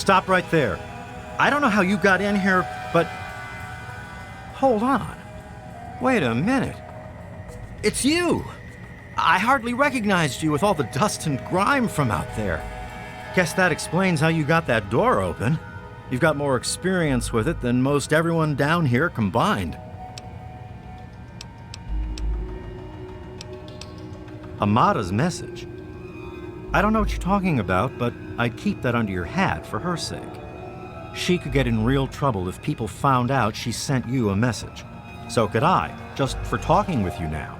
Stop right there. I don't know how you got in here, but... Hold on. Wait a minute. It's you! I hardly recognized you with all the dust and grime from out there. Guess that explains how you got that door open. You've got more experience with it than most everyone down here combined. Amada's message. I don't know what you're talking about, but I'd keep that under your hat for her sake. She could get in real trouble if people found out she sent you a message. So could I, just for talking with you now.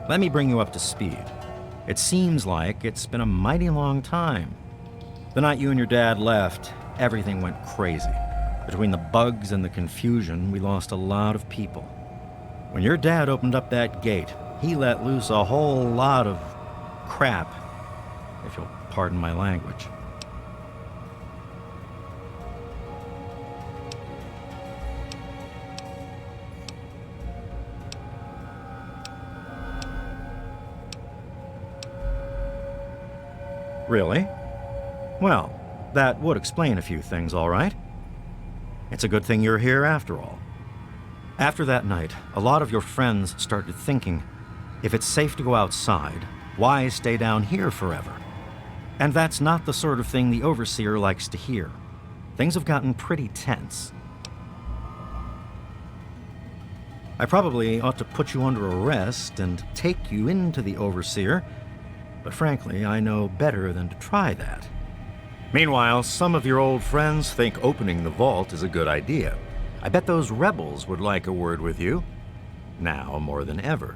Let me bring you up to speed. It seems like it's been a mighty long time. The night you and your dad left, everything went crazy. Between the bugs and the confusion, we lost a lot of people. When your dad opened up that gate, he let loose a whole lot of crap, if you'll pardon my language. Really? Well, that would explain a few things, all right. It's a good thing you're here after all. After that night, a lot of your friends started thinking, if it's safe to go outside, why stay down here forever? And that's not the sort of thing the Overseer likes to hear. Things have gotten pretty tense. I probably ought to put you under arrest and take you into the Overseer, but frankly, I know better than to try that. Meanwhile, some of your old friends think opening the vault is a good idea. I bet those rebels would like a word with you, now more than ever.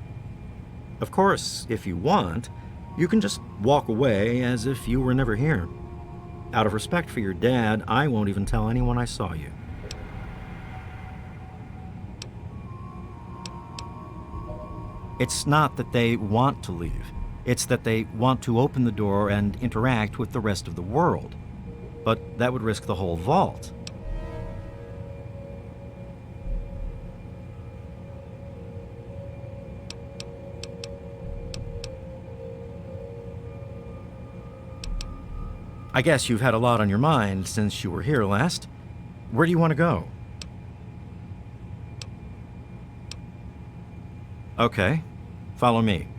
Of course, if you want, you can just walk away as if you were never here. Out of respect for your dad, I won't even tell anyone I saw you. It's not that they want to leave. It's that they want to open the door and interact with the rest of the world. But that would risk the whole vault. I guess you've had a lot on your mind since you were here last. Where do you want to go? Okay, follow me.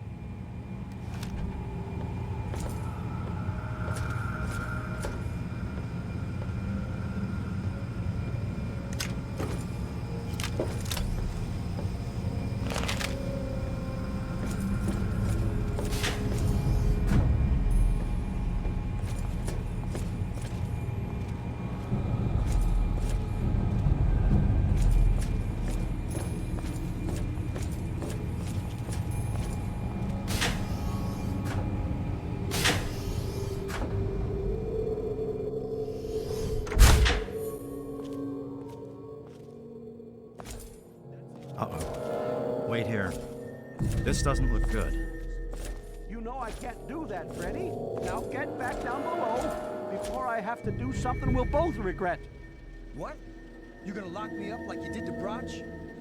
Uh-oh. Wait here. This doesn't look good. You know I can't do that, Freddy. Now get back down below before I have to do something we'll both regret. What? You gonna lock me up like you did to Broch?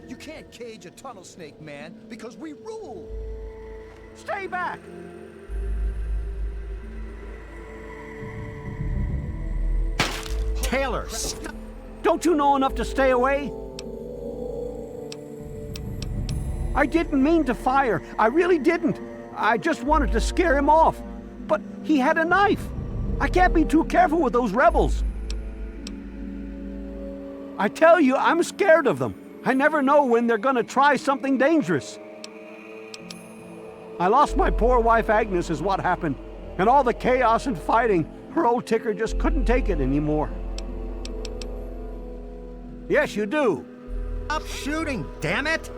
You can't cage a tunnel snake, man, because we rule! Stay back! Taylor, stop! Don't you know enough to stay away? I didn't mean to fire. I really didn't. I just wanted to scare him off. But he had a knife. I can't be too careful with those rebels. I tell you, I'm scared of them. I never know when they're gonna try something dangerous. I lost my poor wife Agnes is what happened. And all the chaos and fighting, her old ticker just couldn't take it anymore. Yes, you do. Stop shooting, damn it!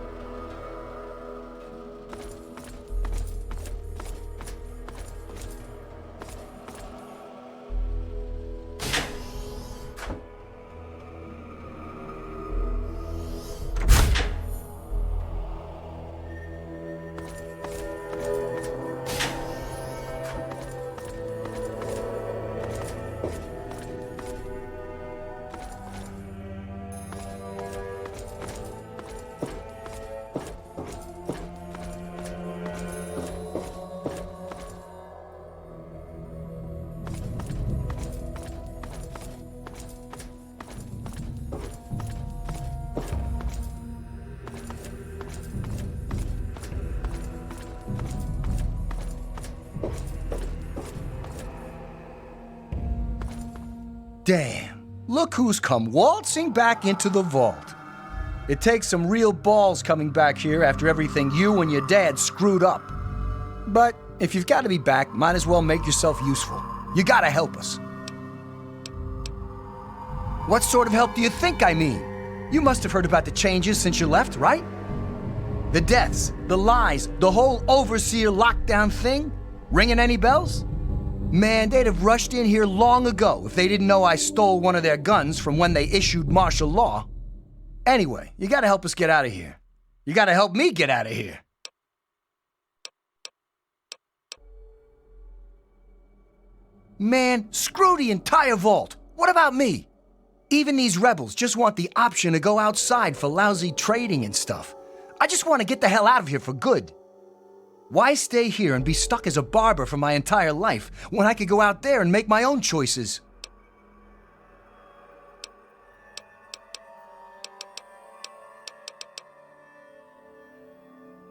Damn, look who's come waltzing back into the vault. It takes some real balls coming back here after everything you and your dad screwed up. But if you've got to be back, might as well make yourself useful. You gotta help us. What sort of help do you think I mean? You must have heard about the changes since you left, right? The deaths, the lies, the whole overseer lockdown thing? Ringing any bells? Man, they'd have rushed in here long ago if they didn't know I stole one of their guns from when they issued martial law. Anyway, you gotta help us get out of here. You gotta help me get out of here. Man, screw the entire vault. What about me? Even these rebels just want the option to go outside for lousy trading and stuff. I just want to get the hell out of here for good. Why stay here and be stuck as a barber for my entire life when I could go out there and make my own choices?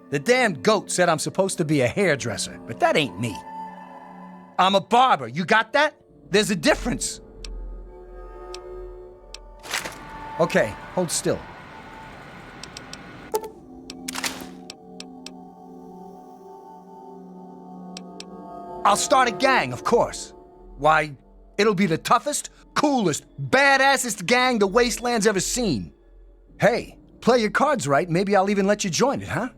The damn goat said I'm supposed to be a hairdresser, but that ain't me. I'm a barber, you got that? There's a difference. Okay, hold still. I'll start a gang, of course. Why, it'll be the toughest, coolest, badassest gang the wasteland's ever seen. Hey, play your cards right, maybe I'll even let you join it, huh?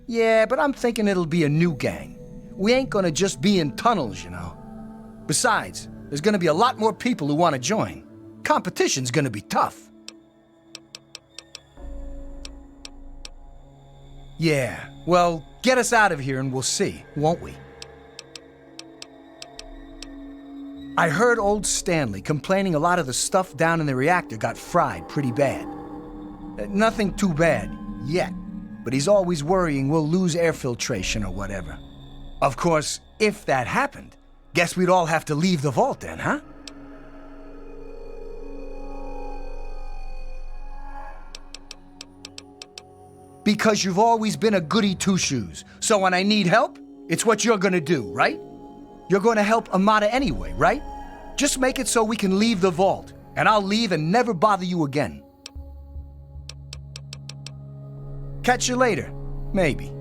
Yeah, but I'm thinking it'll be a new gang. We ain't gonna just be in tunnels, you know. Besides, there's gonna be a lot more people who want to join. Competition's gonna be tough. Yeah, well, get us out of here and we'll see, won't we? I heard old Stanley complaining a lot of the stuff down in the reactor got fried pretty bad. Nothing too bad, yet. But he's always worrying we'll lose air filtration or whatever. Of course, if that happened, guess we'd all have to leave the vault then, huh? Because you've always been a goody two-shoes, so when I need help, it's what you're gonna do, right? You're gonna help Amada anyway, right? Just make it so we can leave the vault, and I'll leave and never bother you again. Catch you later, maybe.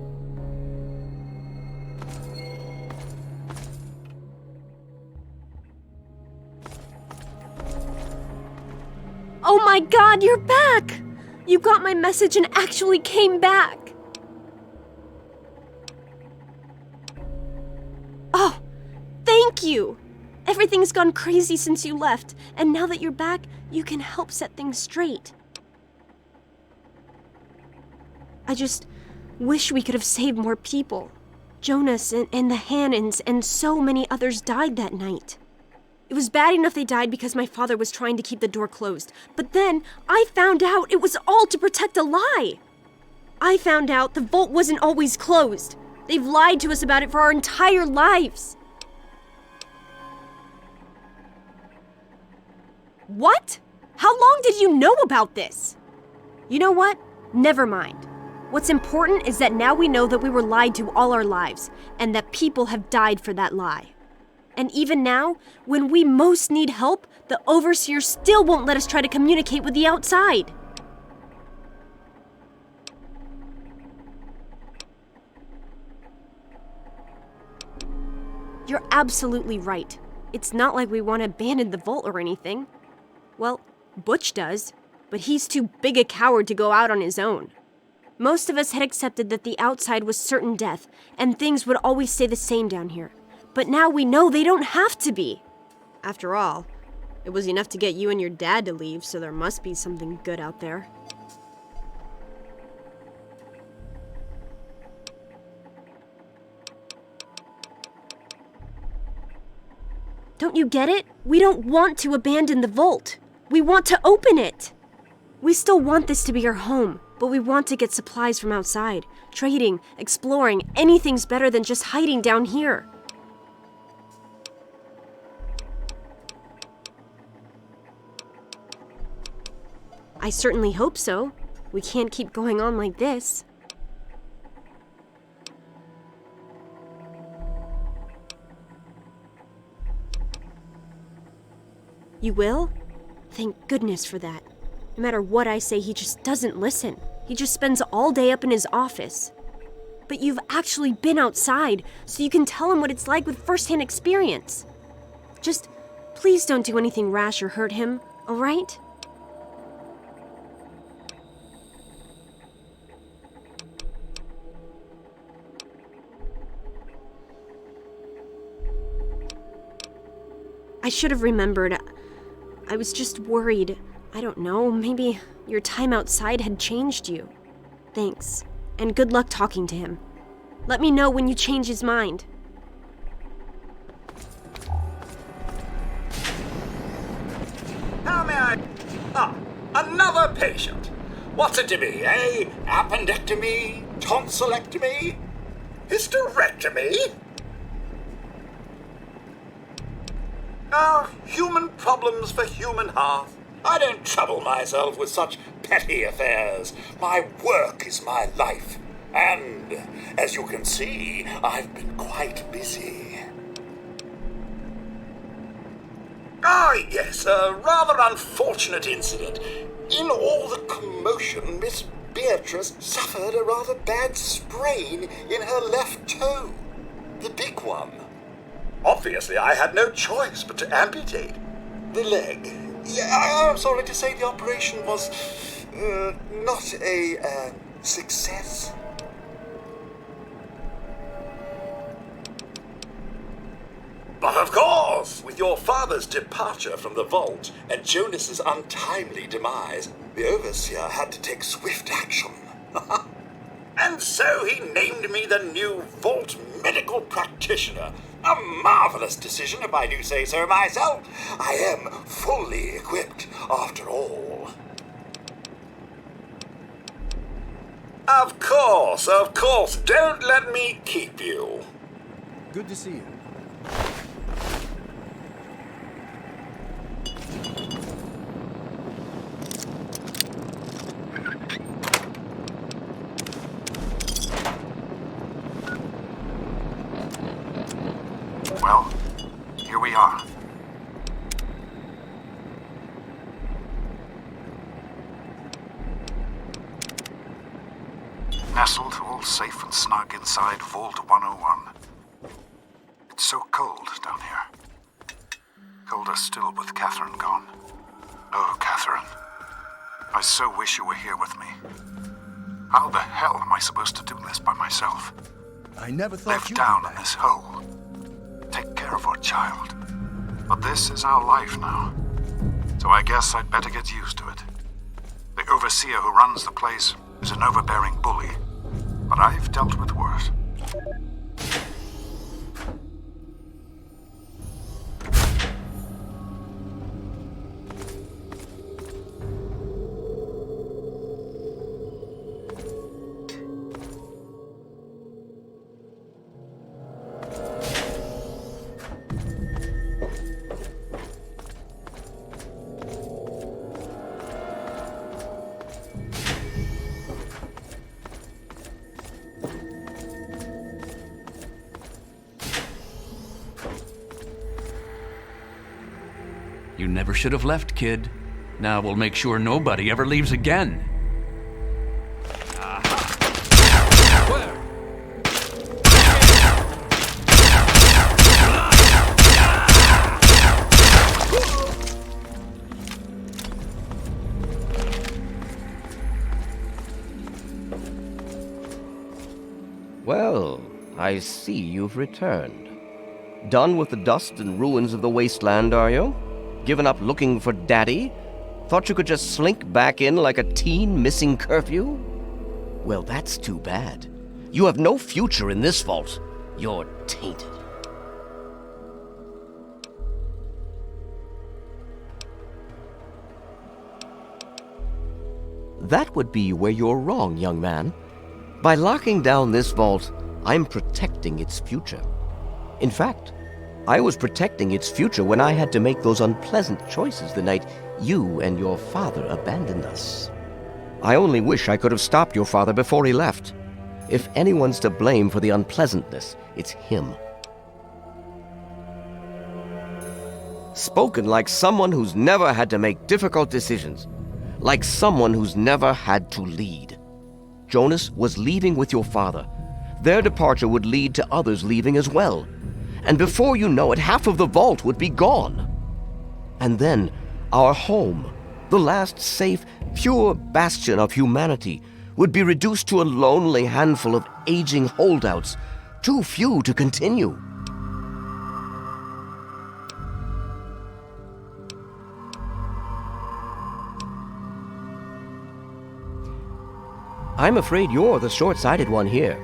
Oh my God, you're back! You got my message and actually came back. Oh, thank you! Everything's gone crazy since you left, and now that you're back, you can help set things straight. I just wish we could have saved more people. Jonas and the Hannons and so many others died that night. It was bad enough they died because my father was trying to keep the door closed. But then I found out it was all to protect a lie. I found out the vault wasn't always closed. They've lied to us about it for our entire lives. What? How long did you know about this? You know what? Never mind. What's important is that now we know that we were lied to all our lives, and that people have died for that lie. And even now, when we most need help, the Overseer still won't let us try to communicate with the outside. You're absolutely right. It's not like we want to abandon the vault or anything. Well, Butch does, but he's too big a coward to go out on his own. Most of us had accepted that the outside was certain death, and things would always stay the same down here. But now we know they don't have to be. After all, it was enough to get you and your dad to leave, so there must be something good out there. Don't you get it? We don't want to abandon the vault. We want to open it. We still want this to be our home, but we want to get supplies from outside. Trading, exploring, anything's better than just hiding down here. I certainly hope so. We can't keep going on like this. You will? Thank goodness for that. No matter what I say, he just doesn't listen. He just spends all day up in his office. But you've actually been outside, so you can tell him what it's like with first-hand experience. Just please don't do anything rash or hurt him, all right? I should have remembered. I was just worried. I don't know, maybe your time outside had changed you. Thanks, and good luck talking to him. Let me know when you change his mind. How may I... Ah, another patient. What's it to be, eh? Appendectomy? Tonsillectomy? Hysterectomy? Human problems for human hearth. I don't trouble myself with such petty affairs. My work is my life. And, as you can see, I've been quite busy. Yes, a rather unfortunate incident. In all the commotion, Miss Beatrice suffered a rather bad sprain in her left toe. The big one. Obviously, I had no choice but to amputate the leg. Yeah, I'm sorry to say the operation was not a success. But of course, with your father's departure from the vault and Jonas's untimely demise, the overseer had to take swift action. And so he named me the new vault medical practitioner. A marvelous decision, if I do say so myself. I am fully equipped, after all. Of course. Don't let me keep you. Good to see you. Well, here we are. Nestled all safe and snug inside Vault 101. It's so cold down here. Colder still with Catherine gone. Oh, Catherine. I so wish you were here with me. How the hell am I supposed to do this by myself? I never thought Live you'd down be in back. this hole. Take care of our child. But this is our life now. So I guess I'd better get used to it. The overseer who runs the place is an overbearing bully. But I've dealt with worse. You never should have left, kid. Now we'll make sure nobody ever leaves again. Well, I see you've returned. Done with the dust and ruins of the wasteland, are you? Given up looking for Daddy? Thought you could just slink back in like a teen missing curfew? Well, that's too bad. You have no future in this vault. You're tainted. That would be where you're wrong, young man. By locking down this vault, I'm protecting its future. In fact, I was protecting its future when I had to make those unpleasant choices the night You and your father abandoned us. I only wish I could have stopped your father before he left. If anyone's to blame for the unpleasantness, it's him. Spoken like someone who's never had to make difficult decisions. Like someone who's never had to lead. Jonas was leaving with your father. Their departure would lead to others leaving as well. And before you know it, half of the vault would be gone. And then, our home, the last safe, pure bastion of humanity, would be reduced to a lonely handful of aging holdouts, too few to continue. I'm afraid you're the short-sighted one here.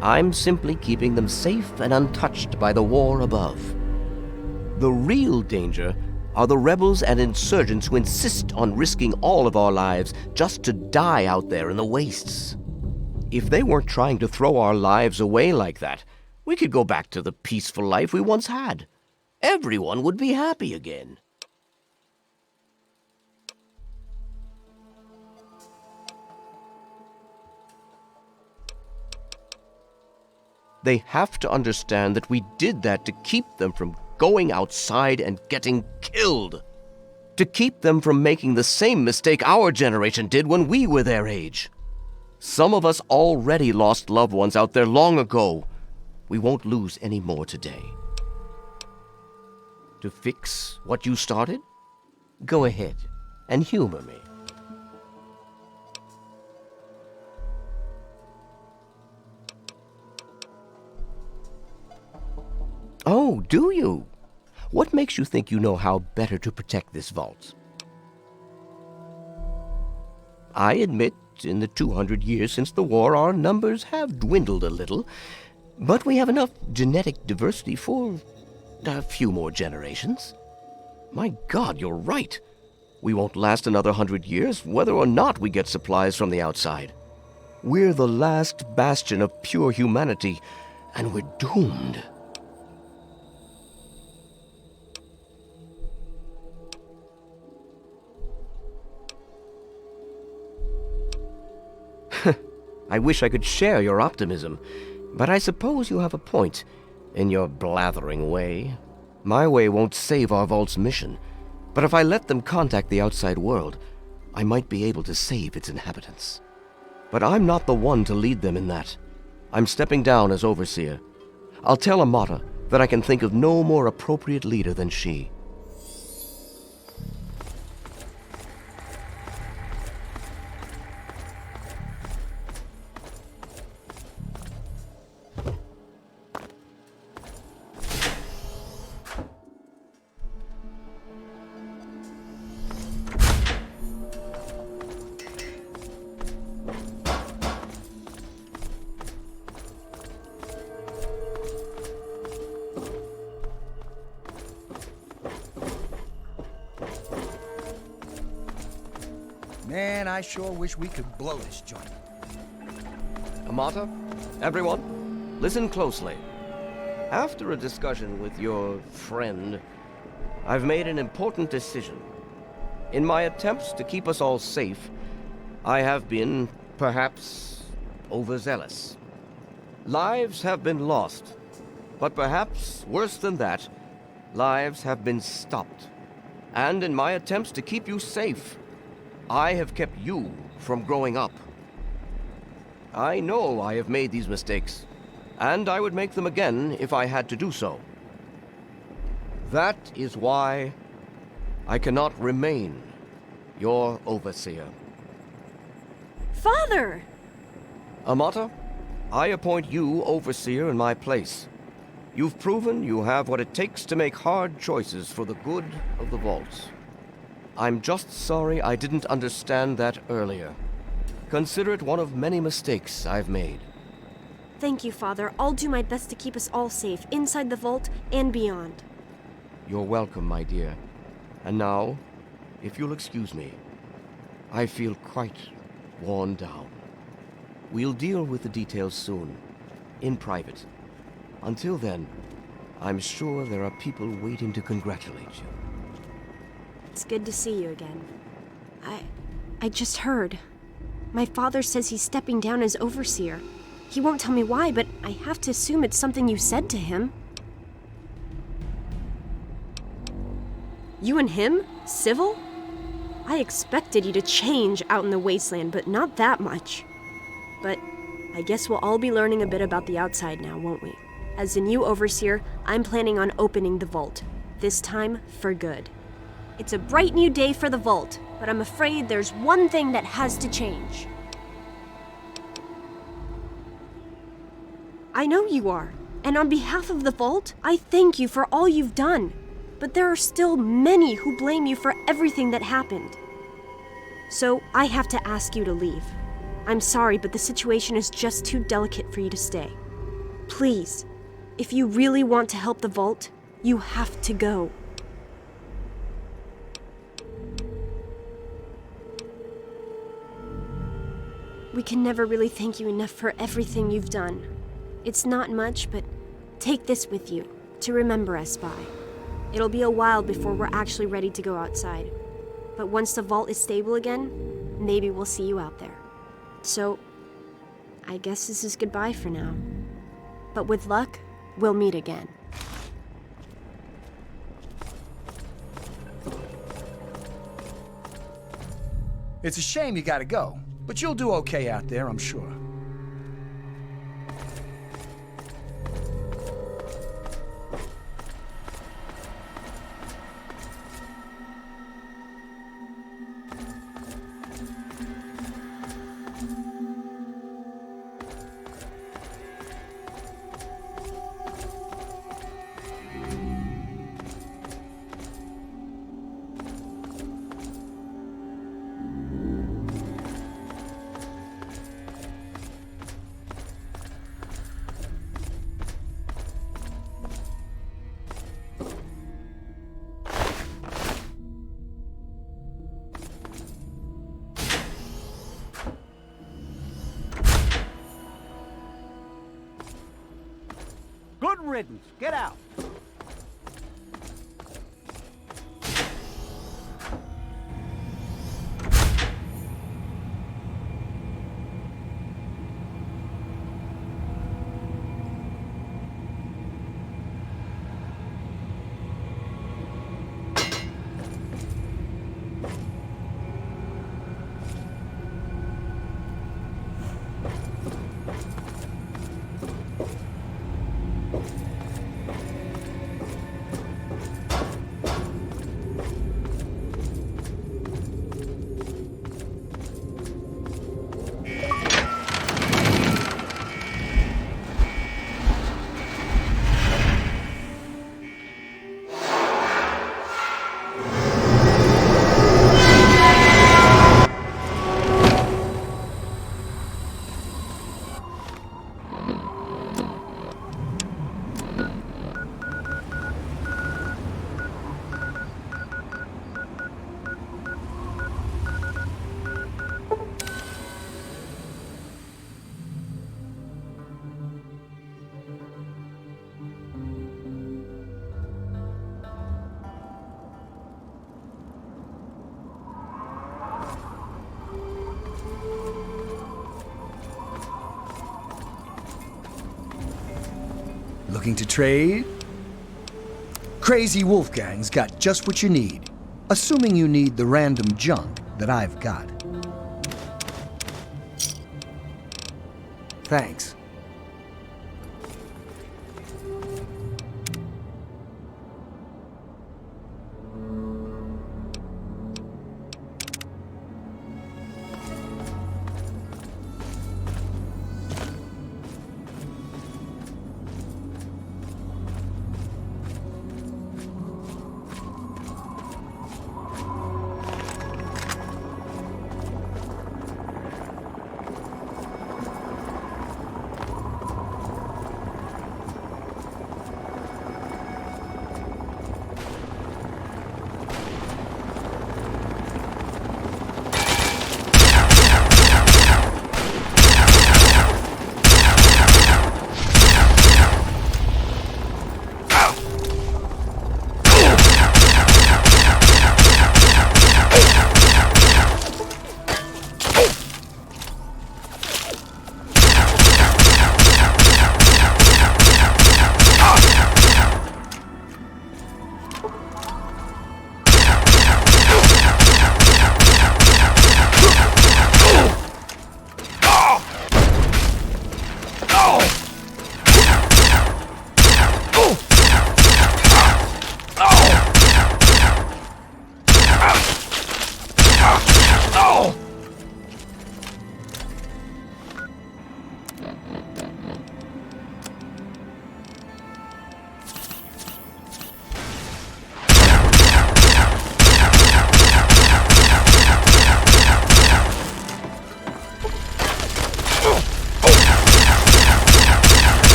I'm simply keeping them safe and untouched by the war above. The real danger are the rebels and insurgents who insist on risking all of our lives just to die out there in the wastes. If they weren't trying to throw our lives away like that, we could go back to the peaceful life we once had. Everyone would be happy again. They have to understand that we did that to keep them from going outside and getting killed. To keep them from making the same mistake our generation did when we were their age. Some of us already lost loved ones out there long ago. We won't lose any more today. To fix what you started? Go ahead and humor me. Oh, do you? What makes you think you know how better to protect this vault? I admit, in the 200 years since the war, our numbers have dwindled a little, but we have enough genetic diversity for a few more generations. My God, you're right. We won't last another 100 years, whether or not we get supplies from the outside. We're the last bastion of pure humanity, and we're doomed. I wish I could share your optimism, but I suppose you have a point in your blathering way. My way won't save our vault's mission, but if I let them contact the outside world, I might be able to save its inhabitants. But I'm not the one to lead them in that. I'm stepping down as overseer. I'll tell Amata that I can think of no more appropriate leader than she. Man, I sure wish we could blow this joint. Amata, everyone, listen closely. After a discussion with your friend, I've made an important decision. In my attempts to keep us all safe, I have been, perhaps, overzealous. Lives have been lost, but perhaps worse than that, lives have been stopped. And in my attempts to keep you safe, I have kept you from growing up. I know I have made these mistakes, and I would make them again if I had to do so. That is why I cannot remain your overseer. Father! Amata, I appoint you overseer in my place. You've proven you have what it takes to make hard choices for the good of the vault. I'm just sorry I didn't understand that earlier. Consider it one of many mistakes I've made. Thank you, Father. I'll do my best to keep us all safe, inside the vault and beyond. You're welcome, my dear. And now, if you'll excuse me, I feel quite worn down. We'll deal with the details soon, in private. Until then, I'm sure there are people waiting to congratulate you. It's good to see you again. I just heard. My father says he's stepping down as overseer. He won't tell me why, but I have to assume it's something you said to him. You and him? Civil? I expected you to change out in the wasteland, but not that much. But I guess we'll all be learning a bit about the outside now, won't we? As the new overseer, I'm planning on opening the vault. This time, for good. It's a bright new day for the vault, but I'm afraid there's one thing that has to change. I know you are, and on behalf of the vault, I thank you for all you've done. But there are still many who blame you for everything that happened. So I have to ask you to leave. I'm sorry, but the situation is just too delicate for you to stay. Please, if you really want to help the vault, you have to go. We can never really thank you enough for everything you've done. It's not much, but take this with you to remember us by. It'll be a while before we're actually ready to go outside. But once the vault is stable again, maybe we'll see you out there. So, I guess this is goodbye for now. But with luck, we'll meet again. It's a shame you gotta go, but you'll do okay out there, I'm sure. Good riddance. Get out. Looking to trade? Crazy Wolfgang's got just what you need, assuming you need the random junk that I've got. Thanks.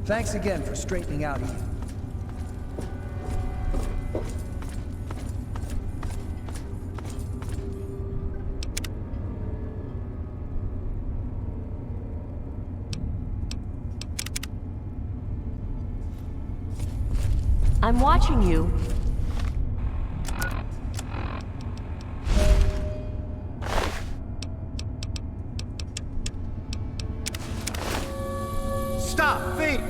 Thanks again for straightening out Eve. I'm watching you. Stop! Feet!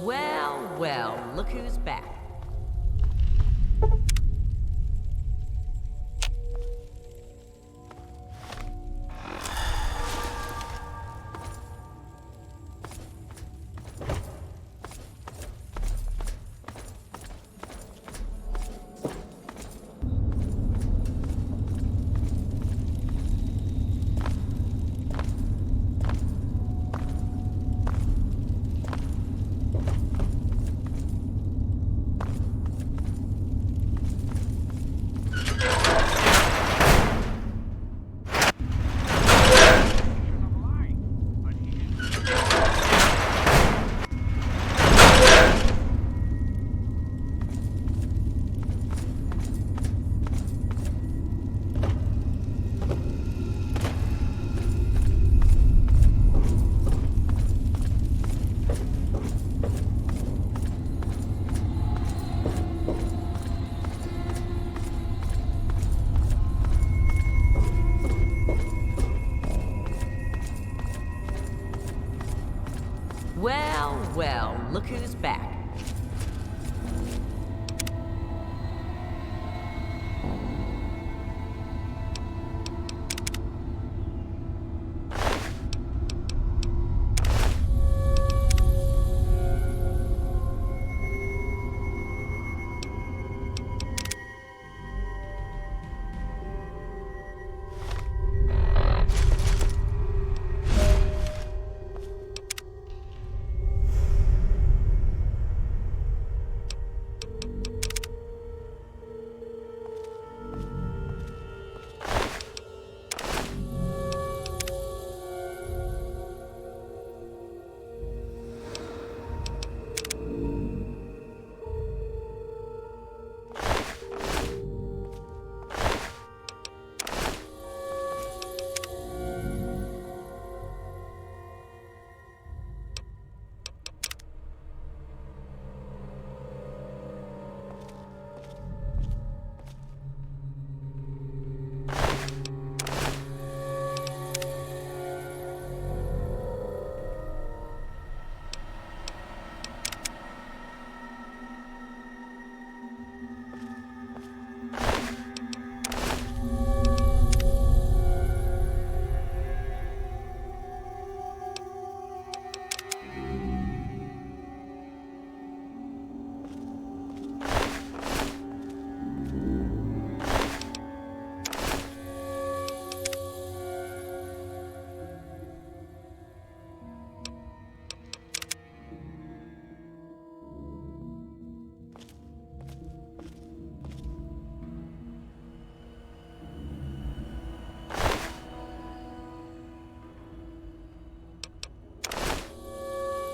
Well, well, look who's back. Well, well, look who's back.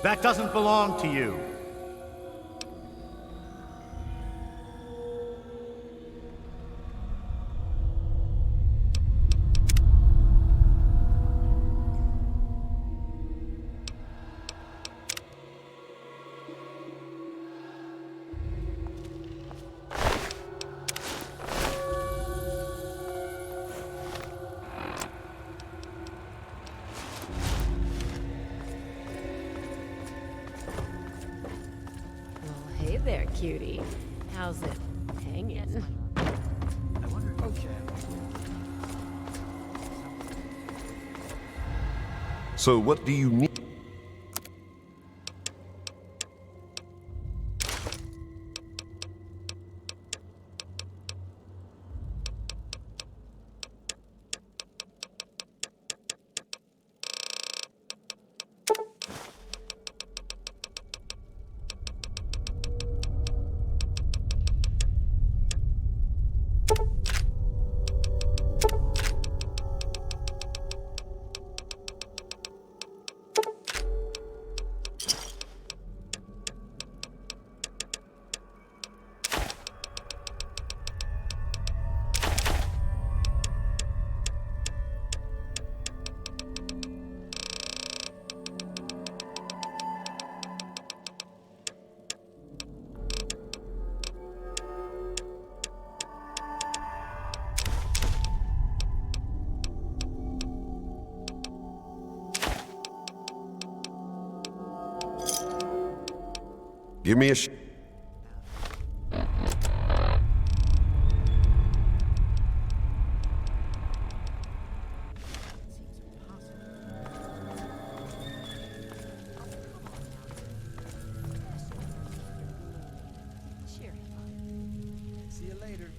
That doesn't belong to you. cutie. How's it hanging? So what do you need? Give me a See you later.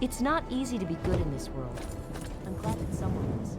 It's not easy to be good in this world. I'm glad that someone is.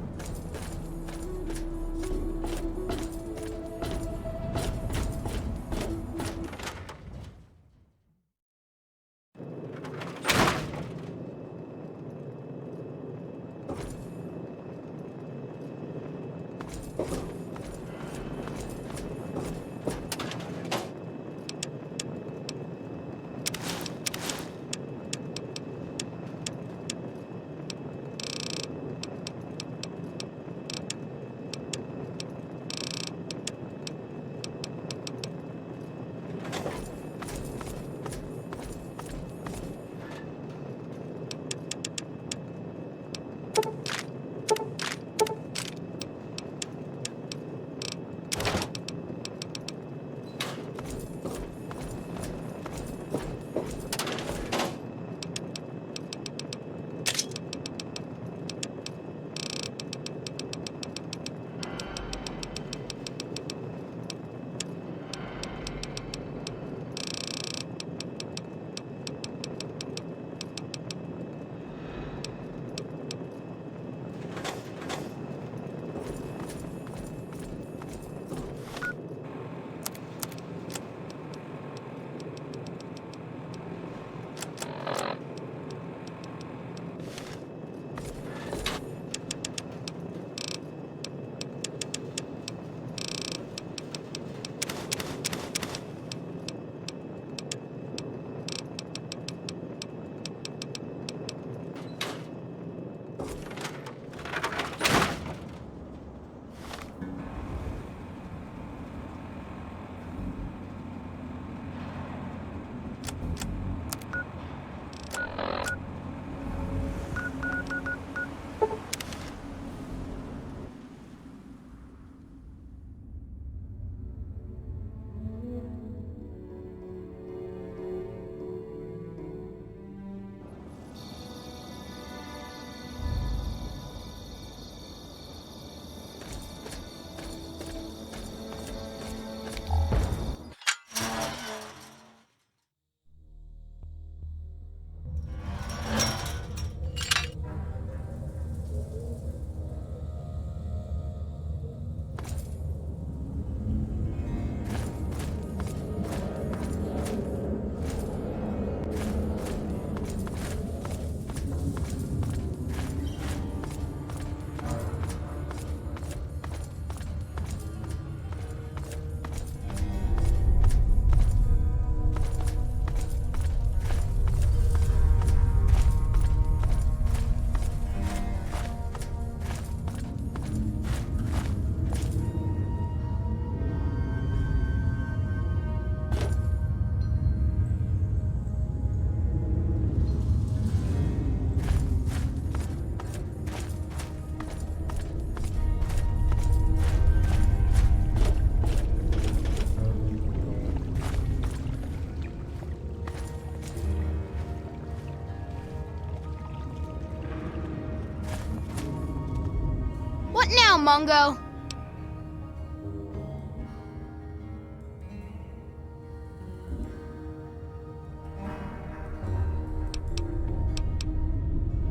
What now, Mungo?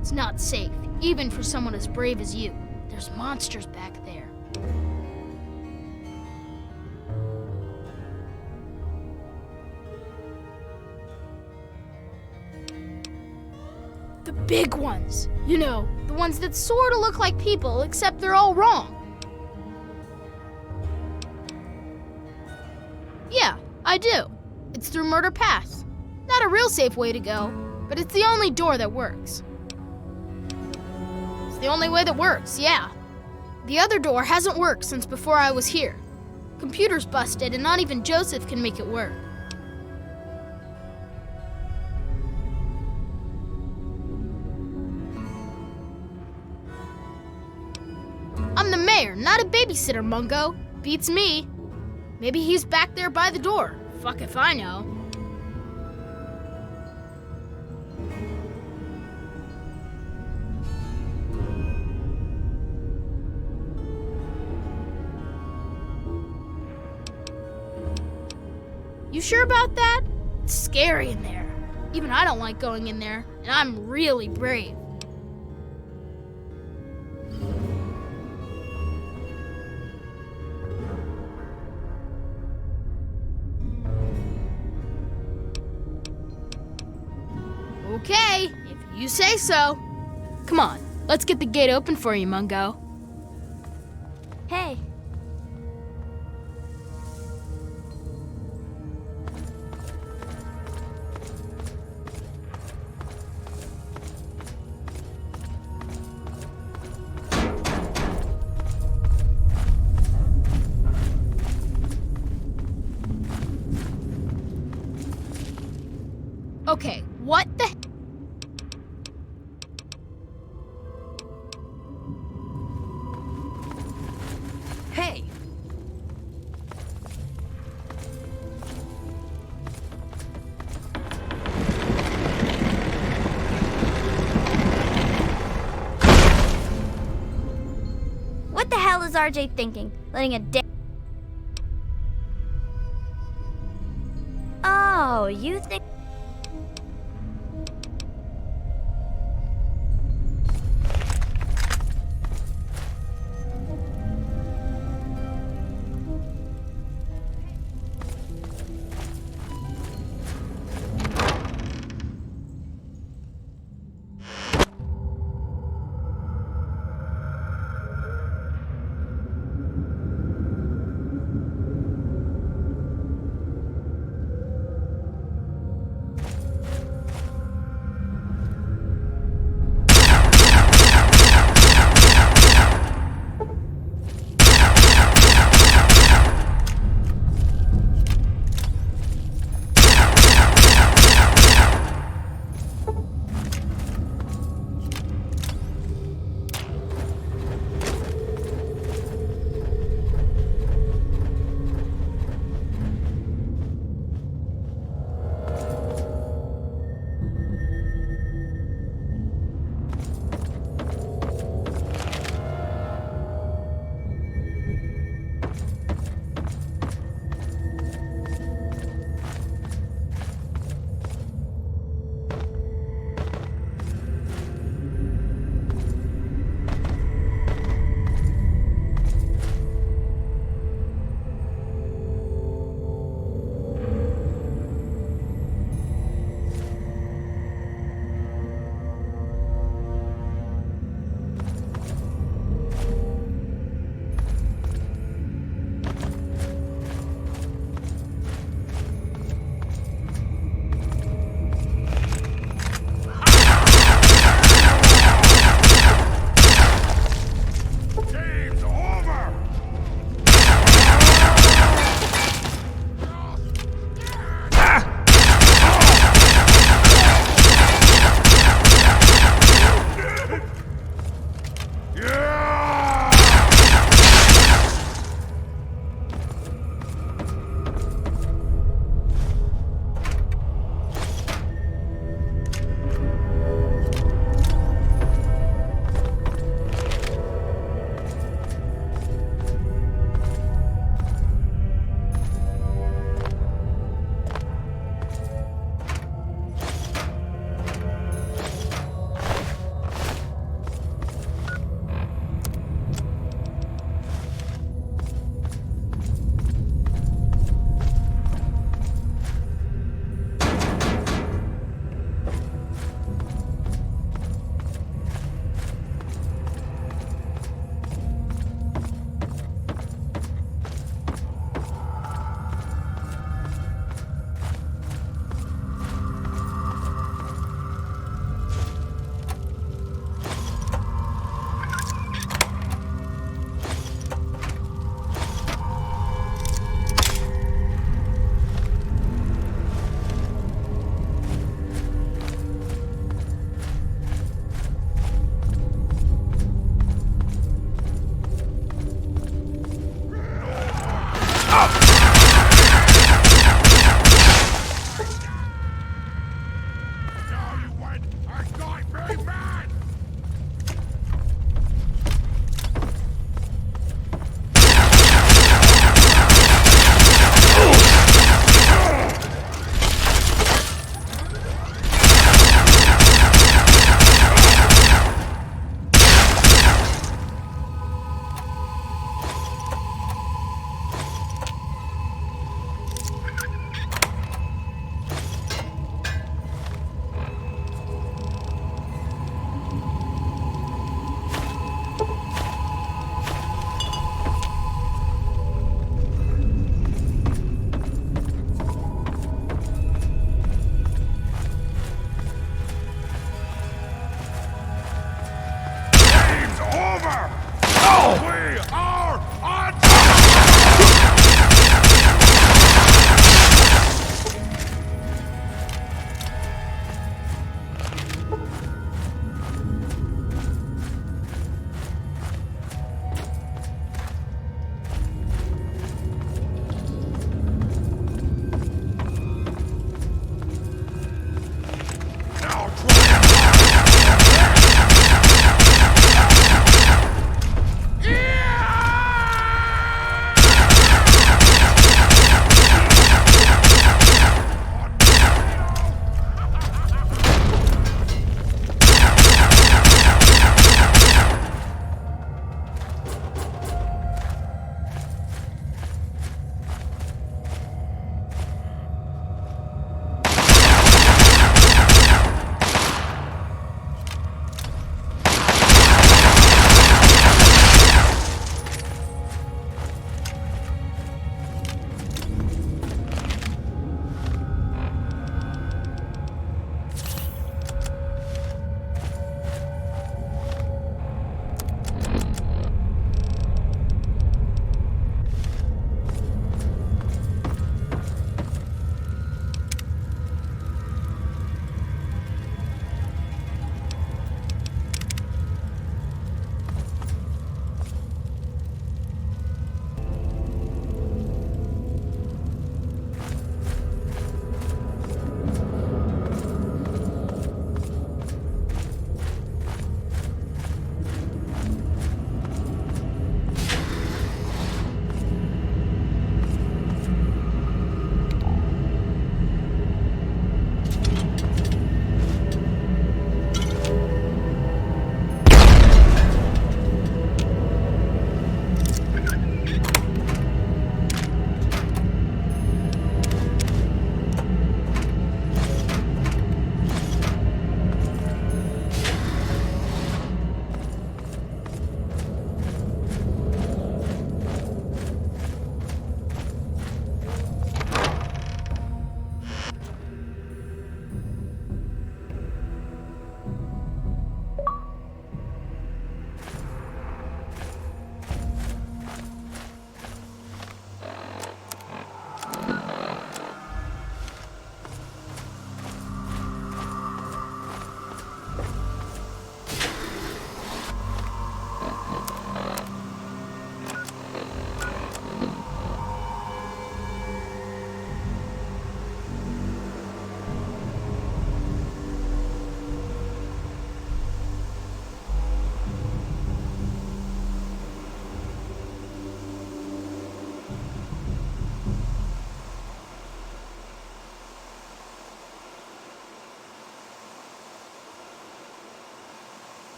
It's not safe, even for someone as brave as you. There's monsters back there. The big ones. You know, the ones that sort of look like people, except they're all wrong. Yeah, I do. It's through Murder Pass. Not a real safe way to go, but it's the only door that works. It's the only way that works, yeah. The other door hasn't worked since before I was here. Computer's busted and not even Joseph can make it work. I'm the mayor, not a babysitter, Mungo. Beats me. Maybe he's back there by the door. Fuck if I know. You sure about that? It's scary in there. Even I don't like going in there, and I'm really brave. Okay, if you say so. Come on, let's get the gate open for you, Mungo. Hey. Okay, what the... Hey. What the hell is RJ thinking? Letting a Oh, you think...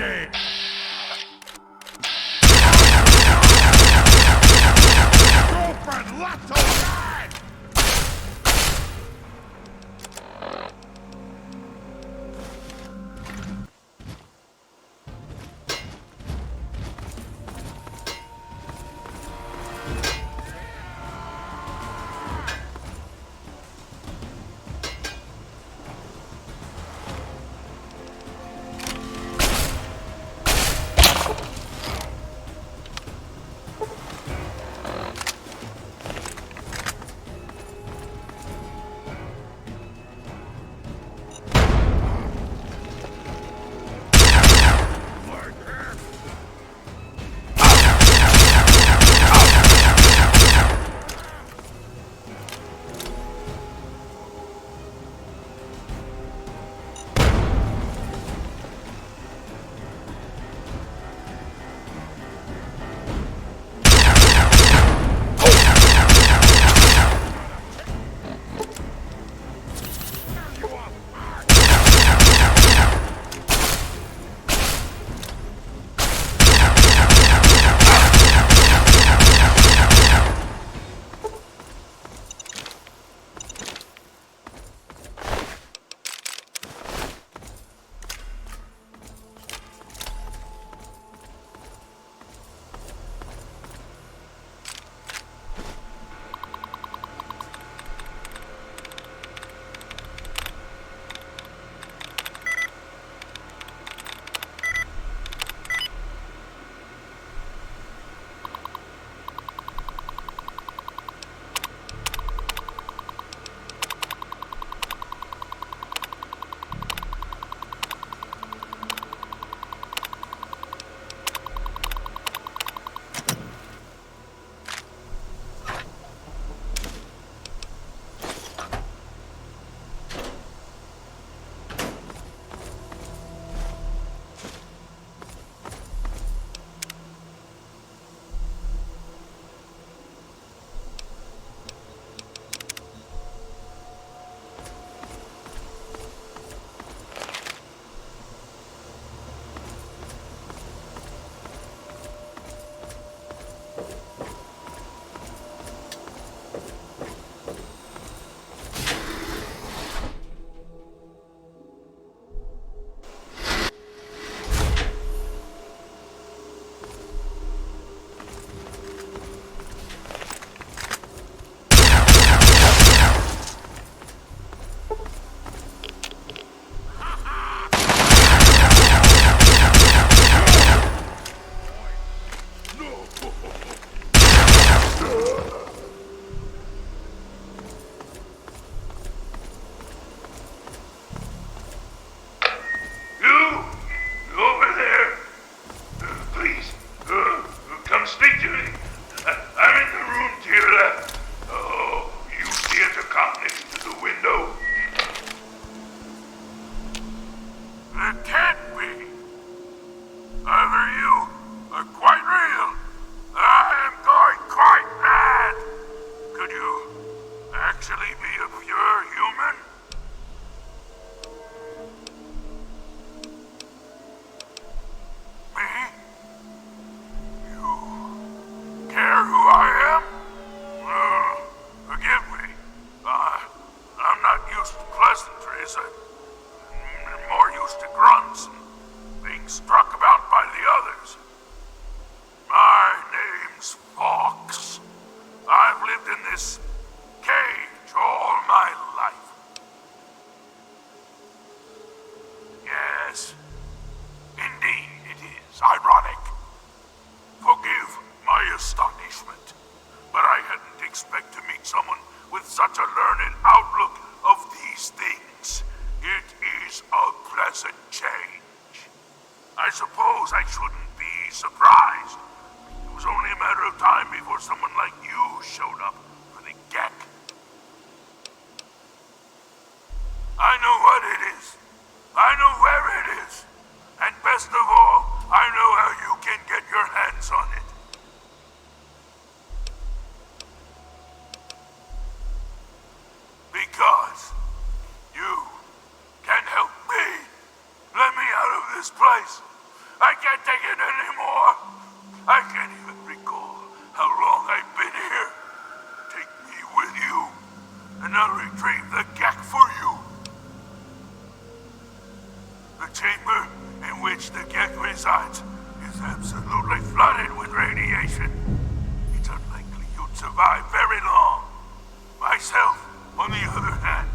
game. Girlfriend, let's ride! This place. it anymore. I can't even recall how long I've been here. Take me with you, and I'll retrieve the GECK for you. The chamber in which the GECK resides is absolutely flooded with radiation. It's unlikely you'd survive very long. Myself, on the other hand,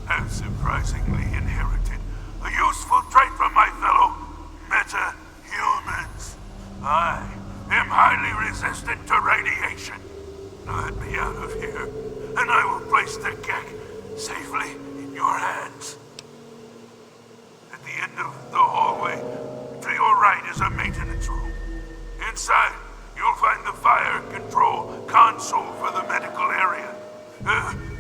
have surprisingly inherited a useful trait from my fellow meta-humans. I am highly resistant to radiation. Let me out of here, and I will place the GECK safely in your hands. At the end of the hallway, to your right is a maintenance room. Inside, you'll find the fire control console for the medical area.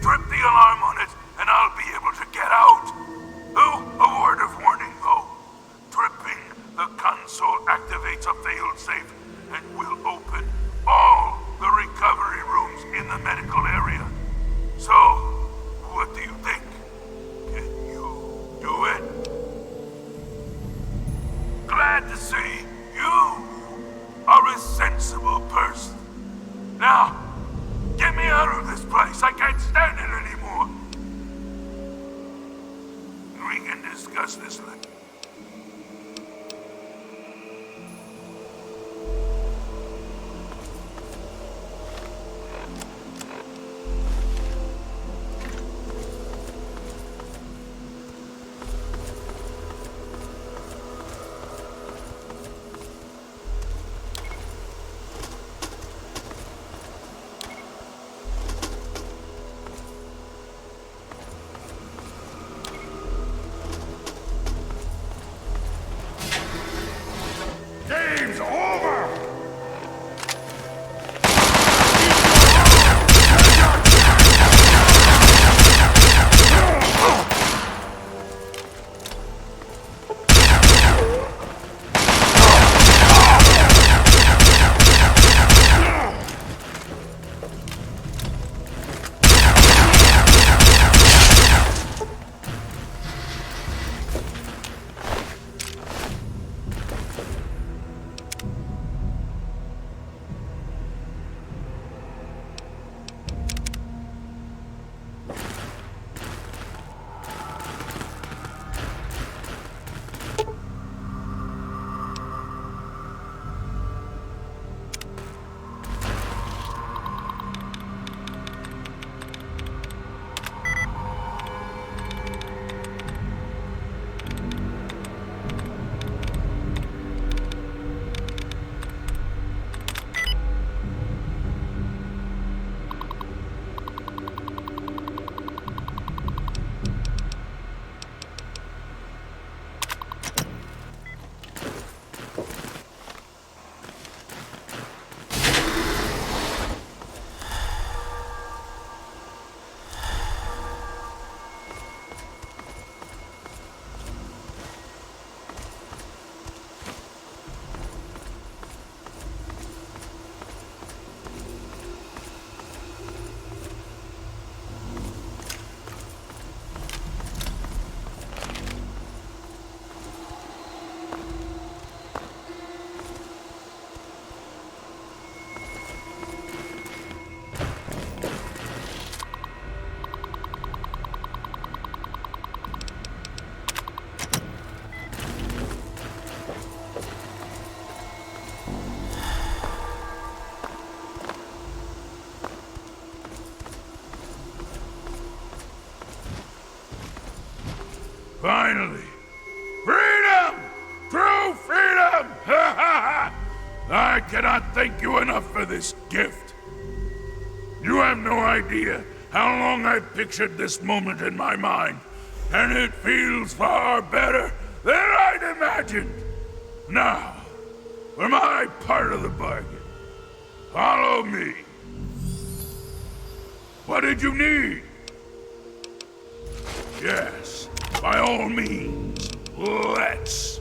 Trip the alarm on it, and I'll be able to get out. Oh, a word of warning, though. Tripping the console activates a failsafe and will open all the recovery rooms in the medical area. So, what do you think? Can you do it? Glad to see you are a sensible person. Now, get me out of this place. I can't stand it anymore. We can discuss this later. Finally! Freedom! True freedom! Ha ha ha! I cannot thank you enough for this gift. You have no idea how long I've pictured this moment in my mind, and it feels far better than I'd imagined. Now, for my part of the bargain, follow me. What did you need? Yes, by all means, let's.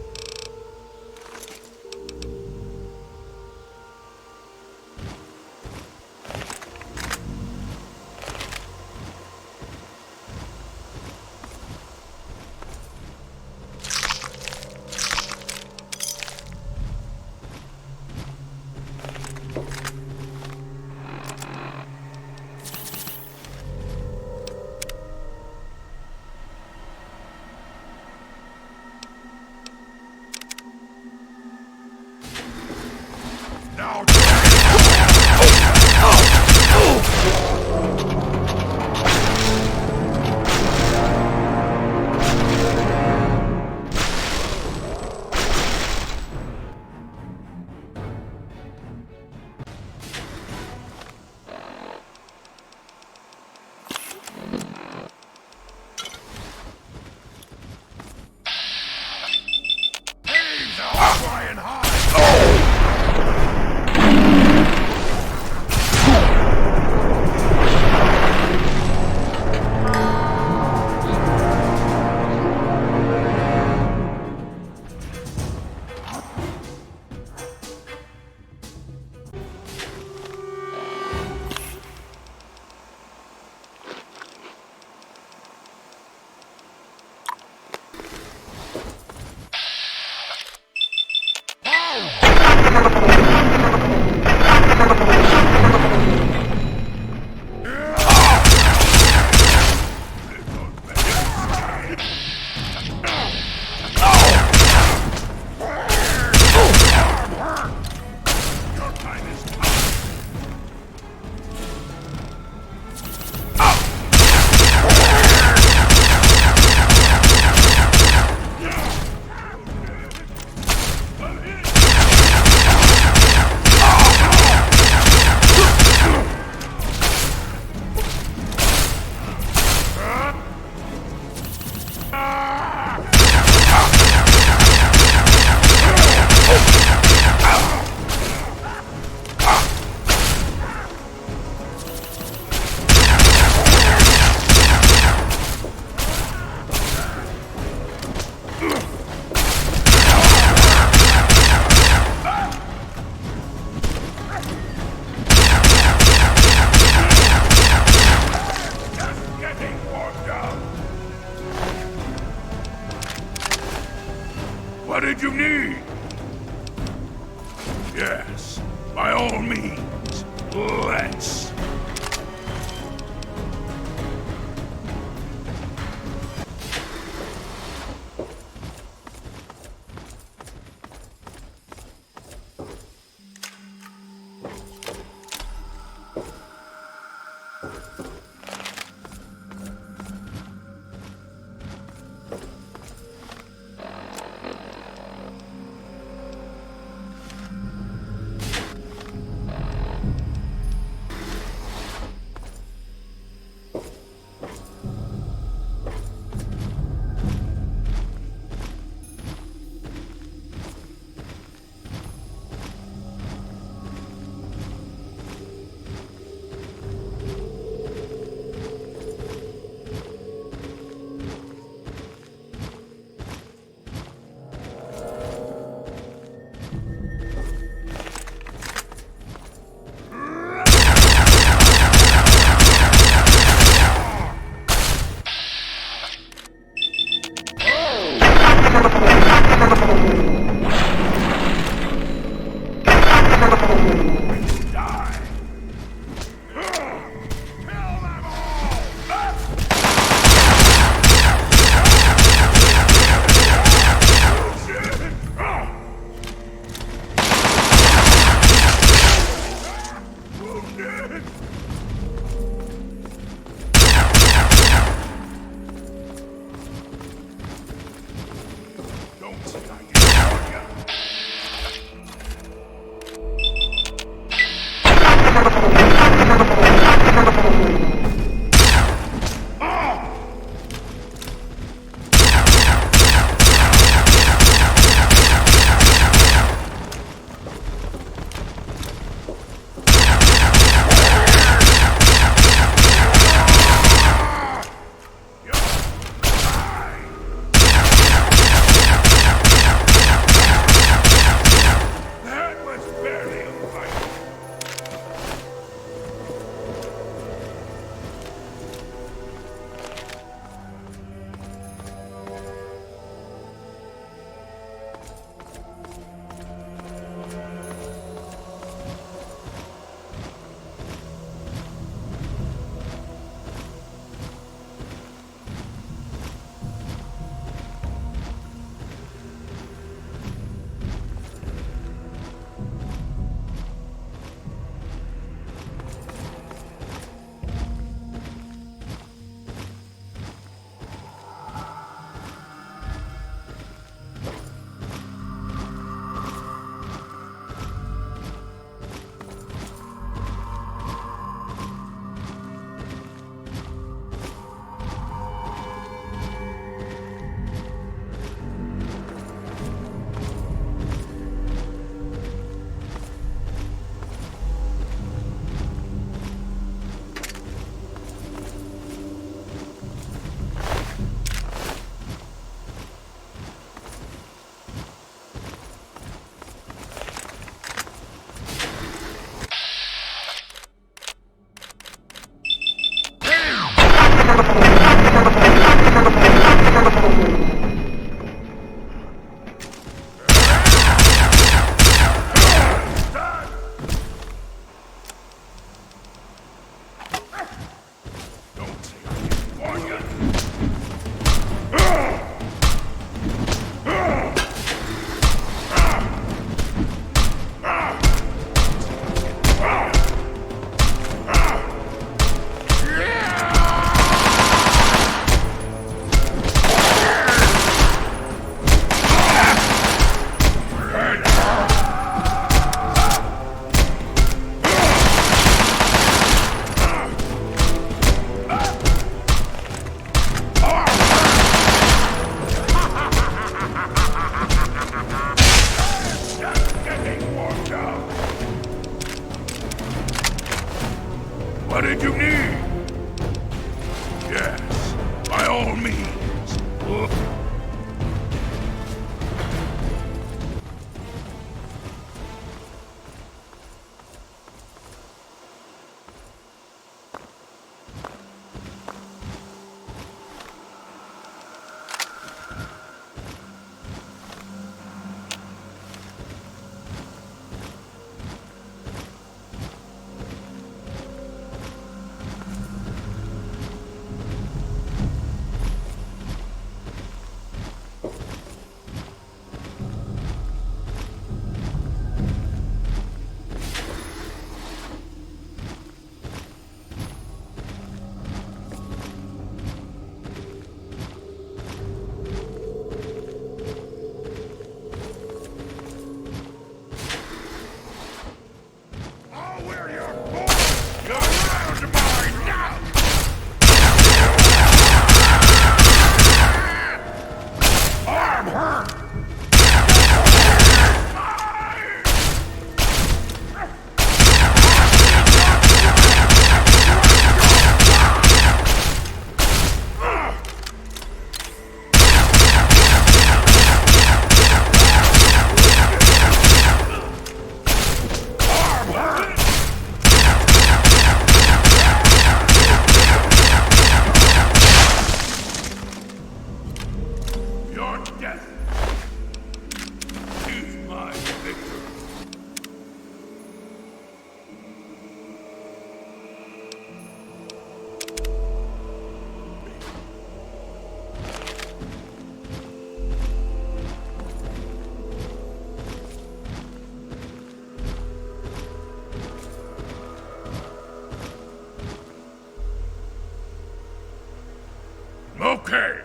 Okay,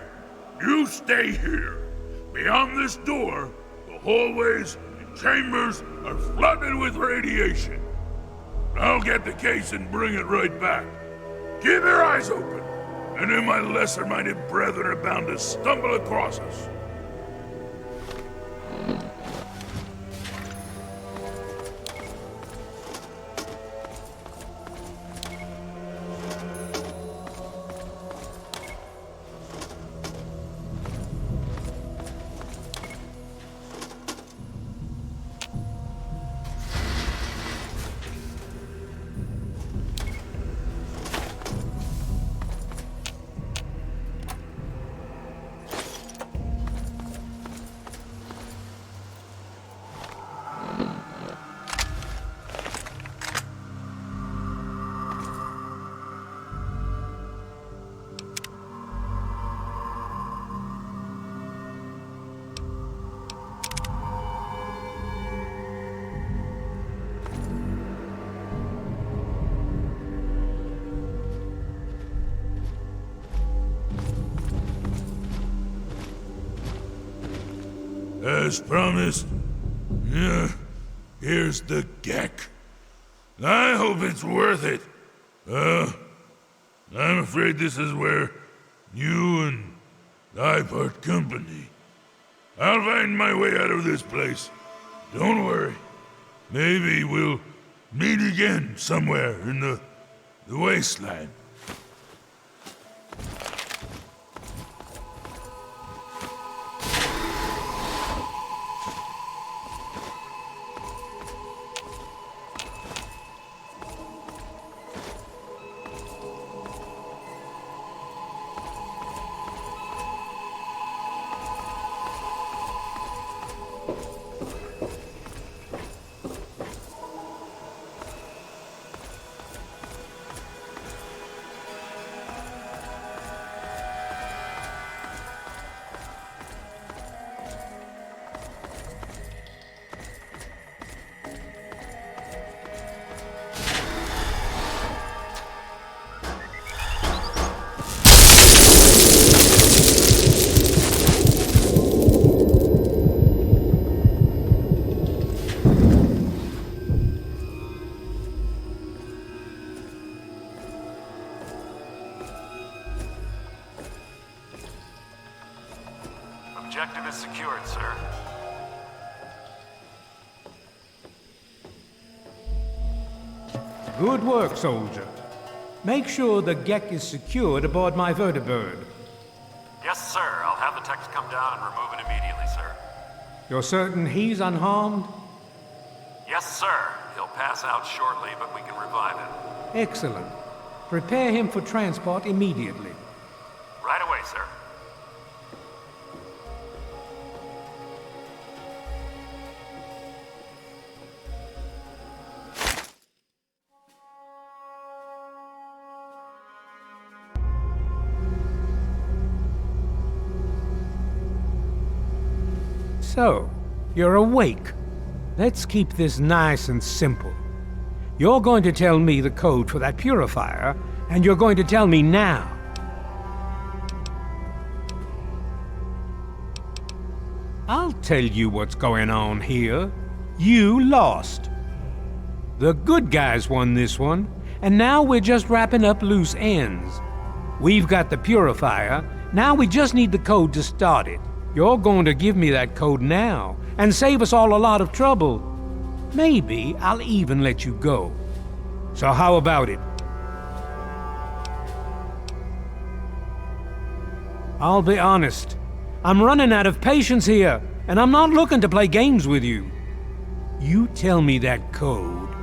you stay here. Beyond this door, the hallways and chambers are flooded with radiation. I'll get the case and bring it right back. Keep your eyes open. And then my lesser-minded brethren are bound to stumble across us. As promised, here's the GECK. I hope it's worth it. I'm afraid this is where you and I part company. I'll find my way out of this place. Don't worry. Maybe we'll meet again somewhere in the wasteland. Objective is secured, sir. Good work, soldier. Make sure the GECK is secured aboard my vertibird. Yes, sir. I'll have the techs come down and remove it immediately, sir. You're certain he's unharmed? Yes, sir. He'll pass out shortly, but we can revive him. Excellent. Prepare him for transport immediately. Right away, sir. So, you're awake. Let's keep this nice and simple. You're going to tell me the code for that purifier, and you're going to tell me now. I'll tell you what's going on here. You lost. The good guys won this one, and now we're just wrapping up loose ends. We've got the purifier, now we just need the code to start it. You're going to give me that code now, and save us all a lot of trouble. Maybe I'll even let you go. So how about it? I'll be honest. I'm running out of patience here, and I'm not looking to play games with you. You tell me that code,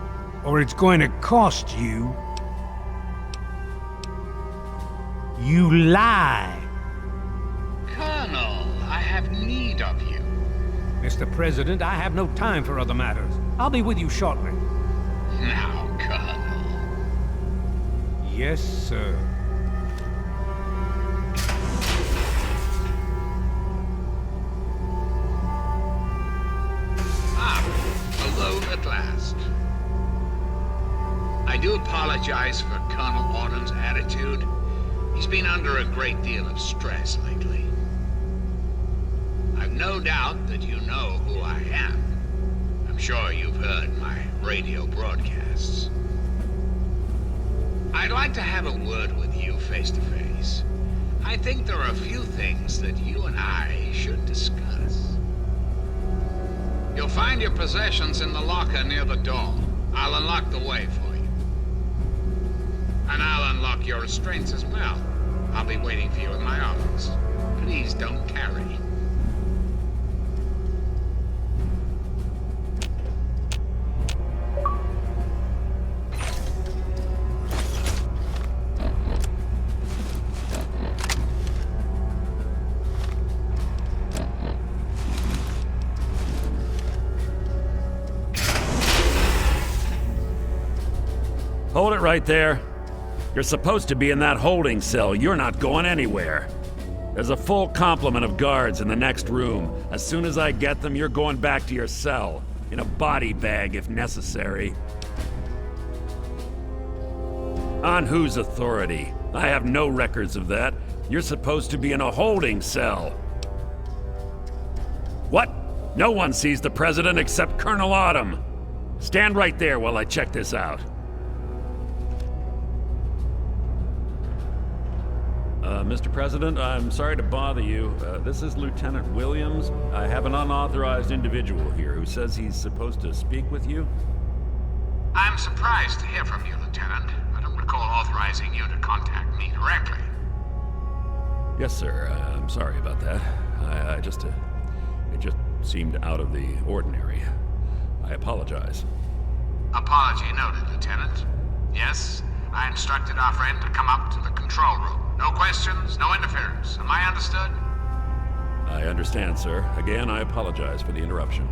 or it's going to cost you. You lie. Colonel, I have need of you. Mr. President, I have no time for other matters. I'll be with you shortly. Now, Colonel. Yes, sir. Alone at last. I do apologize for Colonel Autumn's attitude. He's been under a great deal of stress lately. I've no doubt that you know who I am. I'm sure you've heard my radio broadcasts. I'd like to have a word with you face to face. I think there are a few things that you and I should discuss. You'll find your possessions in the locker near the door. I'll unlock the way for you. And I'll unlock your restraints as well. I'll be waiting for you in my office. Please don't carry. Hold it right there. You're supposed to be in that holding cell. You're not going anywhere. There's a full complement of guards in the next room. As soon as I get them, you're going back to your cell. In a body bag, if necessary. On whose authority? I have no records of that. You're supposed to be in a holding cell. What? No one sees the president except Colonel Autumn. Stand right there while I check this out. Mr. President, I'm sorry to bother you. This is Lieutenant Williams. I have an unauthorized individual here who says he's supposed to speak with you. I'm surprised to hear from you, Lieutenant. I don't recall authorizing you to contact me directly. Yes, sir. I'm sorry about that. It just seemed out of the ordinary. I apologize. Apology noted, Lieutenant. Yes, I instructed our friend to come up to the control room. No questions, no interference. Am I understood? I understand, sir. Again, I apologize for the interruption.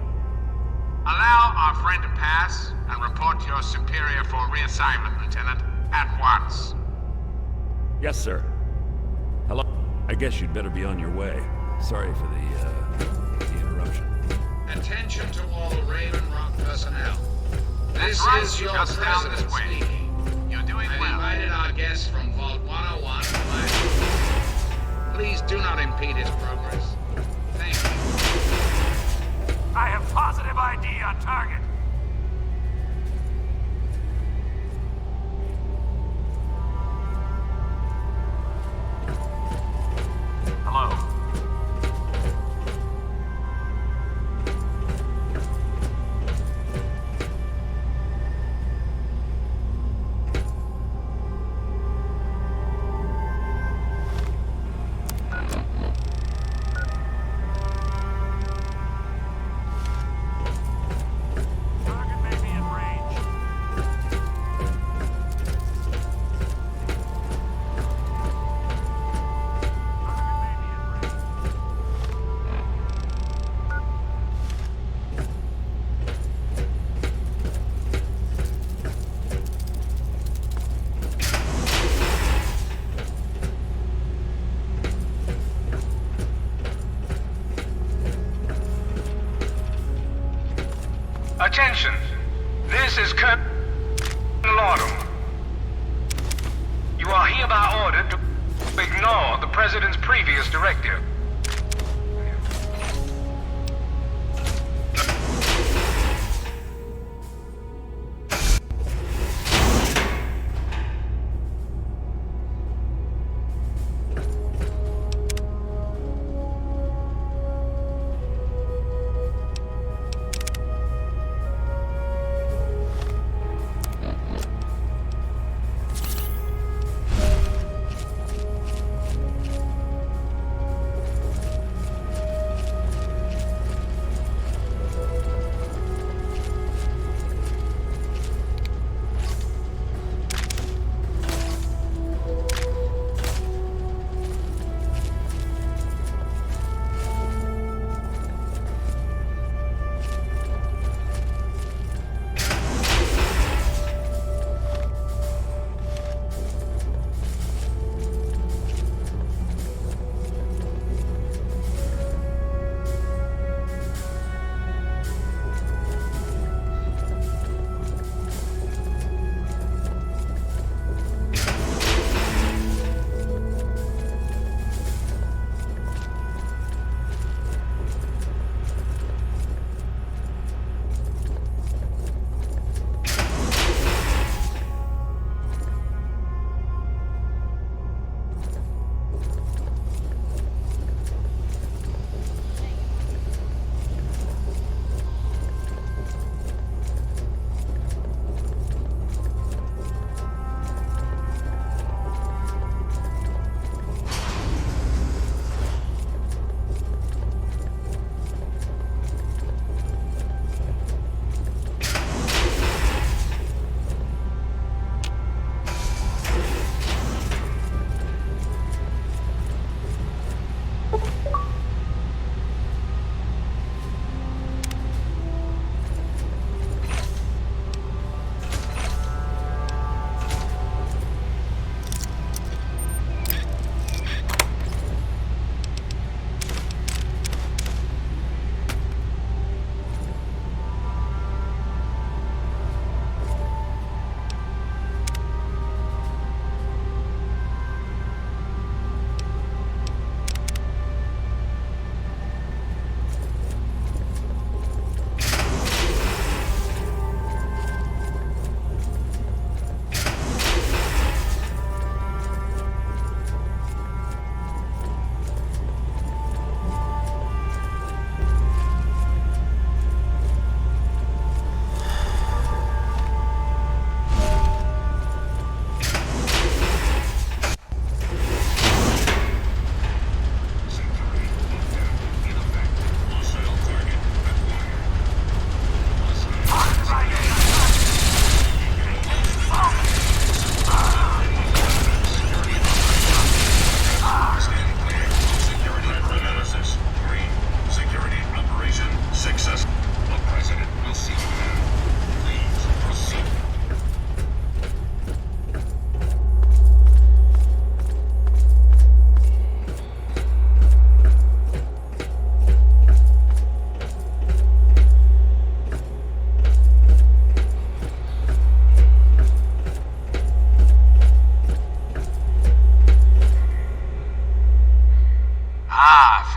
Allow our friend to pass and report to your superior for reassignment, Lieutenant, at once. Yes, sir. Hello? I guess you'd better be on your way. Sorry for the interruption. Attention to all Raven Rock personnel. This right, is your just down president this way. speaking. You're doing I've well. invited our guests from Vault 101 to my... Please do not impede his progress. Thank you. I have positive ID on target. Hello. Attention! This is Colonel Autumn. You are hereby ordered to ignore the President's previous directive.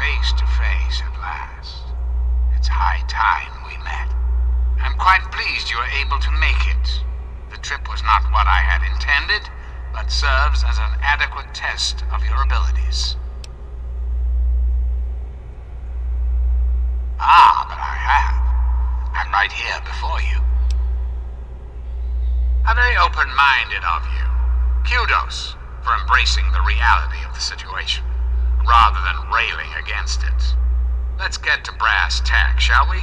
face to face at last. It's high time we met. I'm quite pleased you were able to make it. The trip was not what I had intended, but serves as an adequate test of your abilities. Ah, but I have. I'm right here before you. How very open-minded of you. Kudos for embracing the reality of the situation, rather than railing against it. Let's get to brass tacks, shall we?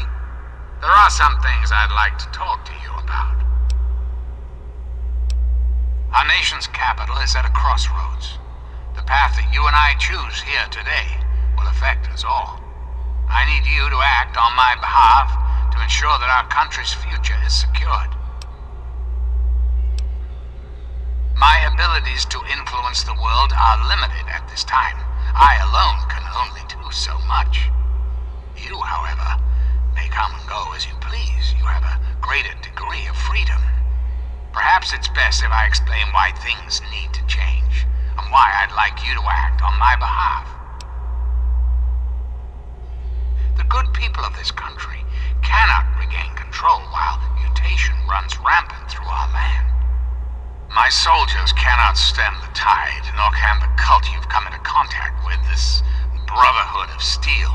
There are some things I'd like to talk to you about. Our nation's capital is at a crossroads. The path that you and I choose here today will affect us all. I need you to act on my behalf to ensure that our country's future is secured. My abilities to influence the world are limited at this time. I alone can only do so much. You, however, may come and go as you please. You have a greater degree of freedom. Perhaps it's best if I explain why things need to change, and why I'd like you to act on my behalf. The good people of this country cannot regain control while mutation runs rampant through our land. My soldiers cannot stem the tide, nor can the cult you've come into contact with, this Brotherhood of Steel.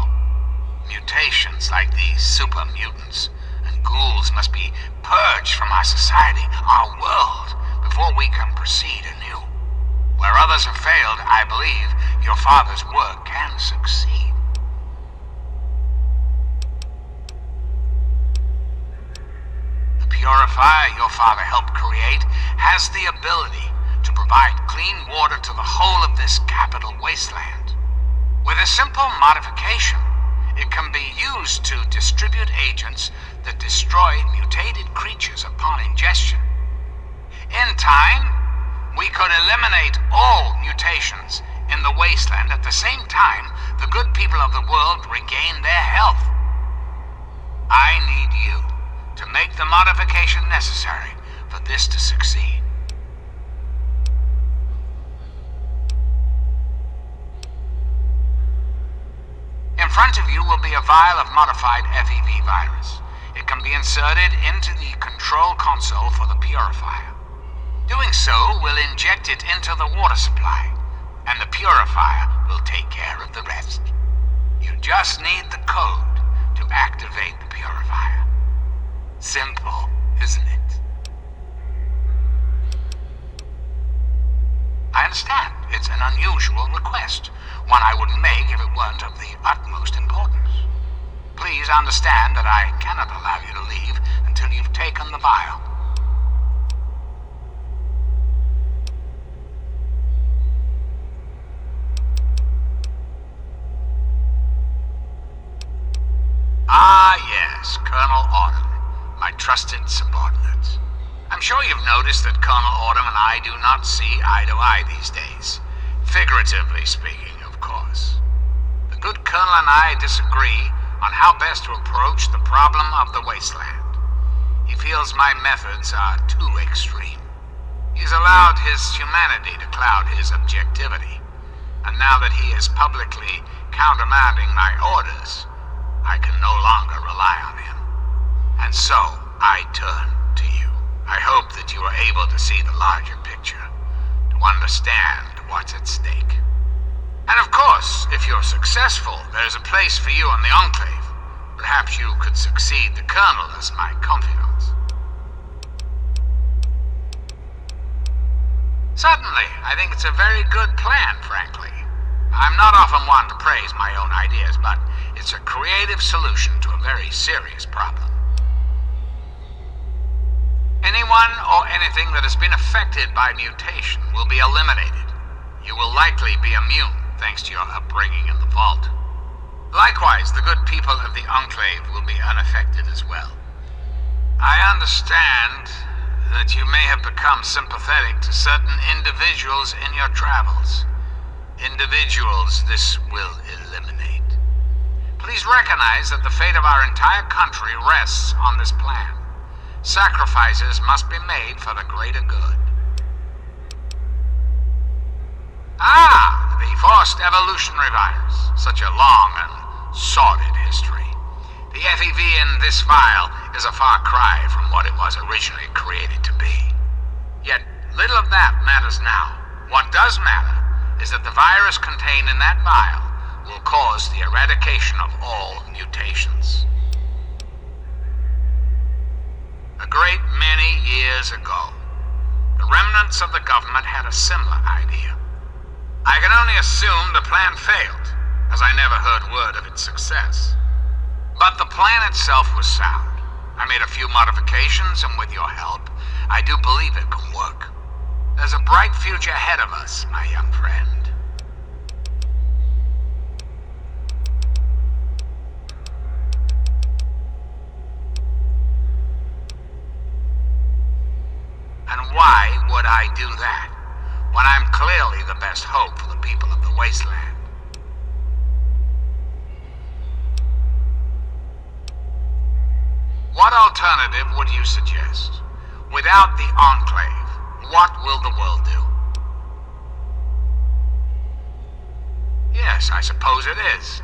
Mutations like these super mutants and ghouls must be purged from our society, our world, before we can proceed anew. Where others have failed, I believe your father's work can succeed. The purifier your father helped create has the ability to provide clean water to the whole of this capital wasteland. With a simple modification, it can be used to distribute agents that destroy mutated creatures upon ingestion. In time, we could eliminate all mutations in the wasteland at the same time the good people of the world regain their health. I need you to make the modification necessary for this to succeed. In front of you will be a vial of modified FEV virus. It can be inserted into the control console for the purifier. Doing so will inject it into the water supply, and the purifier will take care of the rest. You just need the code to activate the purifier. Simple, isn't it? I understand. It's an unusual request, one I wouldn't make if it weren't of the utmost importance. Please understand that I cannot allow you to leave until you've taken the vial. Ah, yes, Colonel Autumn, my trusted subordinate. I'm sure you've noticed that Colonel Autumn and I do not see eye to eye these days. Figuratively speaking, of course. The good Colonel and I disagree on how best to approach the problem of the wasteland. He feels my methods are too extreme. He's allowed his humanity to cloud his objectivity. And now that he is publicly countermanding my orders, I can no longer rely on him. And so, I turn to you. I hope that you are able to see the larger picture, to understand what's at stake. And of course, if you're successful, there's a place for you in the Enclave. Perhaps you could succeed the Colonel as my confidant. Certainly, I think it's a very good plan, frankly. I'm not often one to praise my own ideas, but it's a creative solution to a very serious problem. Anyone or anything that has been affected by mutation will be eliminated. You will likely be immune, thanks to your upbringing in the vault. Likewise, the good people of the Enclave will be unaffected as well. I understand that you may have become sympathetic to certain individuals in your travels. Individuals this will eliminate. Please recognize that the fate of our entire country rests on this plan. Sacrifices must be made for the greater good. Ah, the post-evolutionary virus. Such a long and sordid history. The FEV in this vial is a far cry from what it was originally created to be. Yet, little of that matters now. What does matter is that the virus contained in that vial will cause the eradication of all mutations. A great many years ago, the remnants of the government had a similar idea. I can only assume the plan failed, as I never heard word of its success. But the plan itself was sound. I made a few modifications, and with your help, I do believe it can work. There's a bright future ahead of us, my young friend. And why would I do that, when I'm clearly the best hope for the people of the wasteland? What alternative would you suggest? Without the Enclave, what will the world do? Yes, I suppose it is.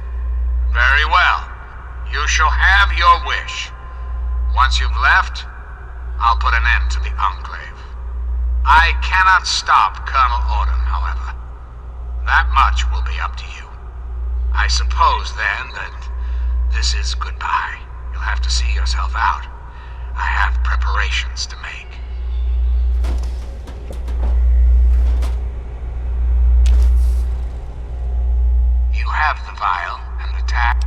Very well. You shall have your wish. Once you've left, I'll put an end to the Enclave. I cannot stop Colonel Autumn, however. That much will be up to you. I suppose, then, that this is goodbye. You'll have to see yourself out. I have preparations to make. You have the vial and the tag.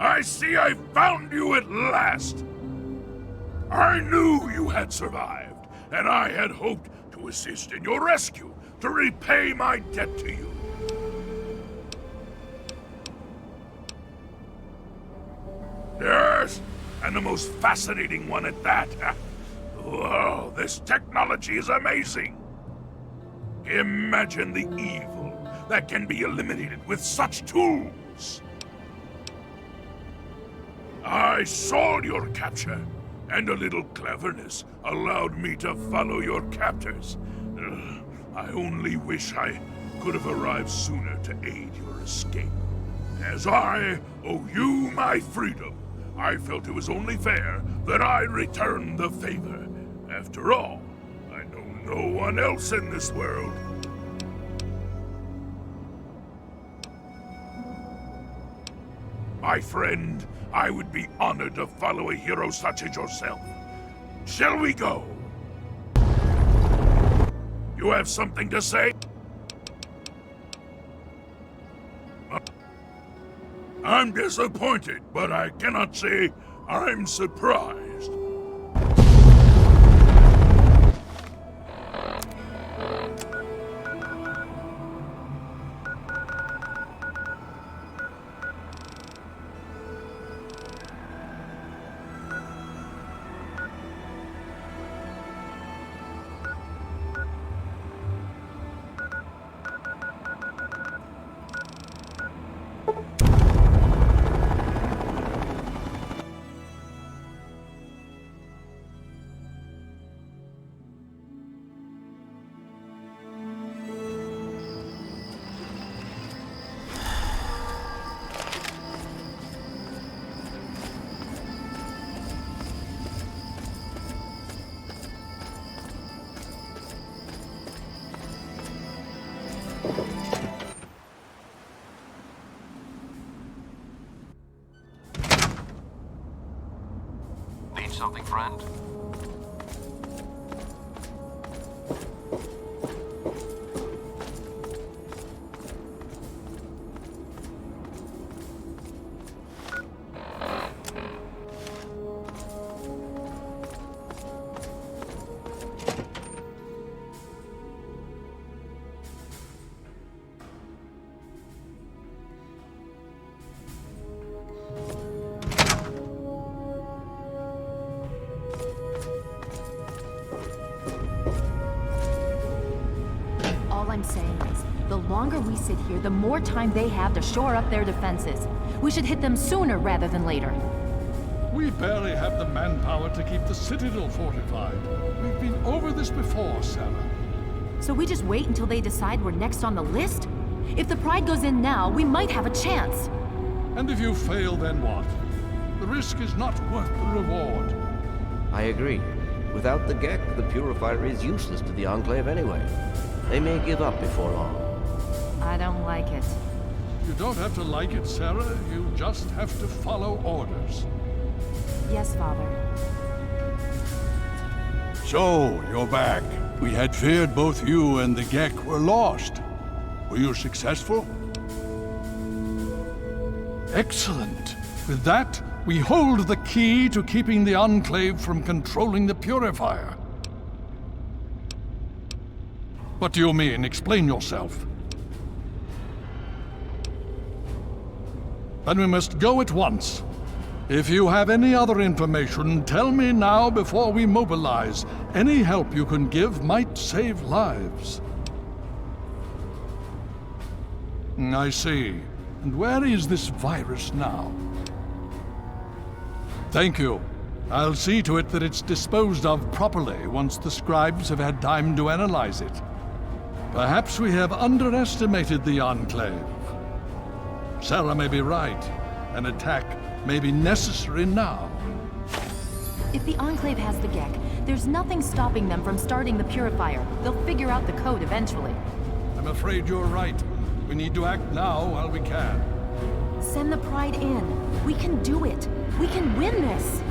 I see I found you at last. I knew you had survived, and I had hoped to assist in your rescue, to repay my debt to you. Yes, and the most fascinating one at that. Whoa, this technology is amazing. Imagine the evil that can be eliminated with such tools. I saw your capture, and a little cleverness allowed me to follow your captors. I only wish I could have arrived sooner to aid your escape. As I owe you my freedom, I felt it was only fair that I return the favor. After all, I know no one else in this world. My friend, I would be honored to follow a hero such as yourself. Shall we go? You have something to say? I'm disappointed, but I cannot say I'm surprised. Need something, friend? All I'm saying is, the longer we sit here, the more time they have to shore up their defenses. We should hit them sooner rather than later. We barely have the manpower to keep the citadel fortified. We've been over this before, Sarah. So we just wait until they decide we're next on the list? If the Pride goes in now, we might have a chance. And if you fail, then what? The risk is not worth the reward. I agree. Without the GECK, the purifier is useless to the Enclave anyway. They may give up before long. I don't like it. You don't have to like it, Sarah. You just have to follow orders. Yes, Father. So, you're back. We had feared both you and the GECK were lost. Were you successful? Excellent. With that, we hold the key to keeping the Enclave from controlling the purifier. What do you mean? Explain yourself. Then we must go at once. If you have any other information, tell me now before we mobilize. Any help you can give might save lives. I see. And where is this virus now? Thank you. I'll see to it that it's disposed of properly once the scribes have had time to analyze it. Perhaps we have underestimated the Enclave. Sarah may be right. An attack may be necessary now. If the Enclave has the GECK, there's nothing stopping them from starting the purifier. They'll figure out the code eventually. I'm afraid you're right. We need to act now while we can. Send the Pride in. We can do it. We can win this.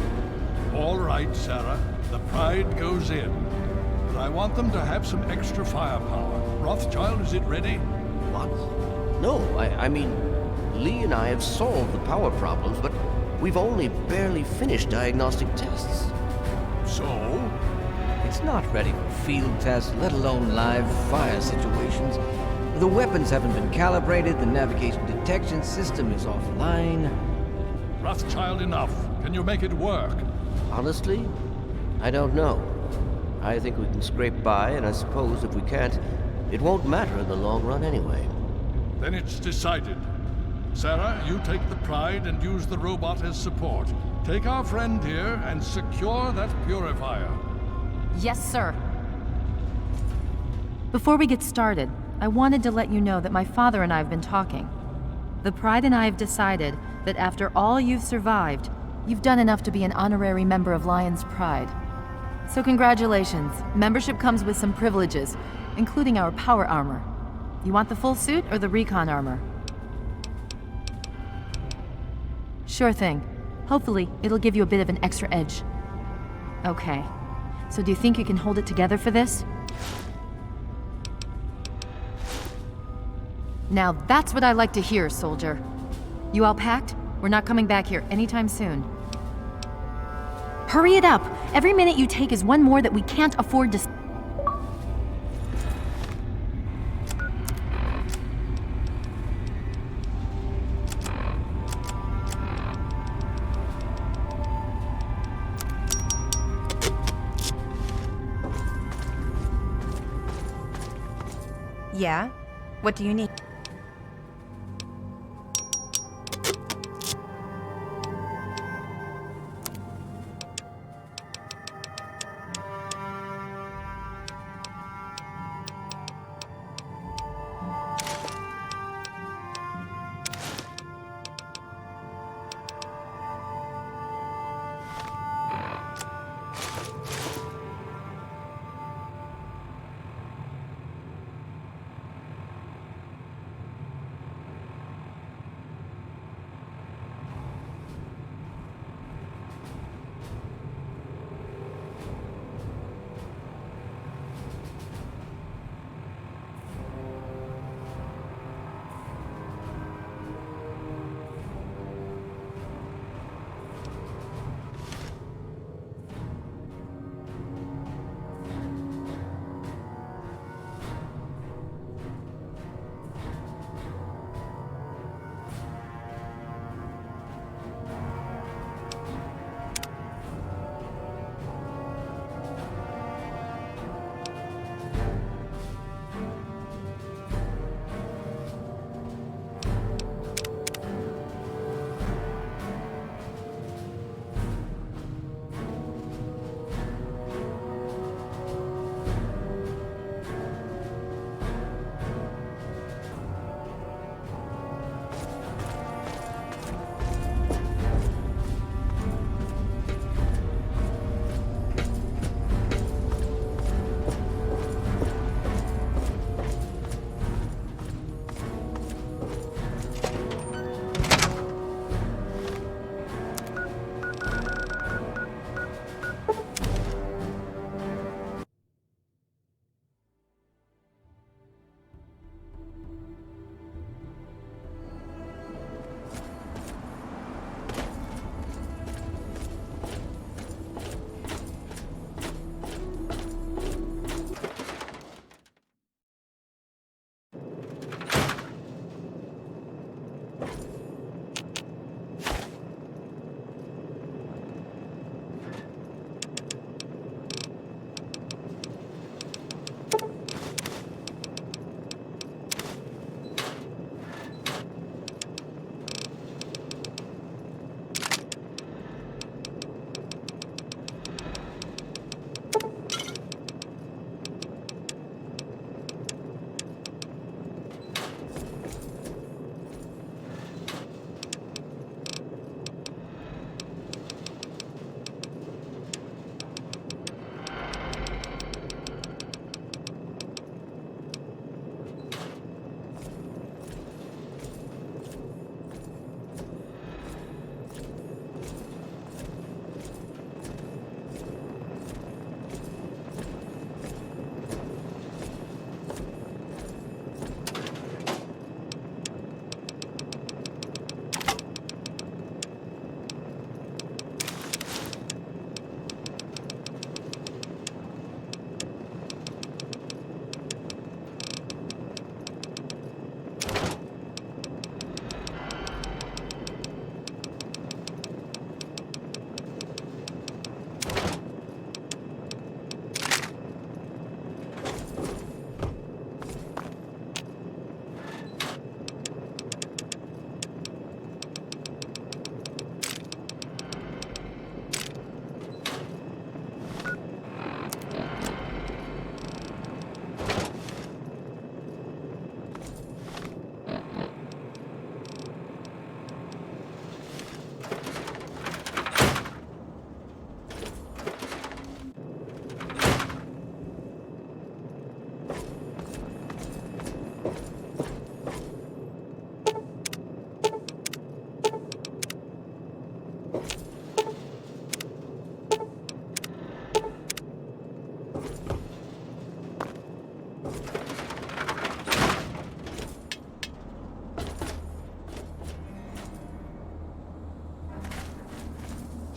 All right, Sarah. The Pride goes in. But I want them to have some extra firepower. Rothschild, is it ready? What? No, I mean, Lee and I have solved the power problems, but we've only barely finished diagnostic tests. So? It's not ready for field tests, let alone live fire situations. The weapons haven't been calibrated, the navigation detection system is offline. Rothschild, enough. Can you make it work? Honestly, I don't know. I think we can scrape by, and I suppose if we can't, it won't matter in the long run anyway. Then it's decided. Sarah, you take the Pride and use the robot as support. Take our friend here and secure that purifier. Yes, sir. Before we get started, I wanted to let you know that my father and I have been talking. The Pride and I have decided that after all you've survived, you've done enough to be an honorary member of Lion's Pride. So congratulations. Membership comes with some privileges, including our power armor. You want the full suit or the recon armor? Sure thing. Hopefully, it'll give you a bit of an extra edge. Okay. So do you think you can hold it together for this? Now that's what I like to hear, soldier. You all packed? We're not coming back here anytime soon. Hurry it up! Every minute you take is one more that we can't afford to... Yeah? What do you need?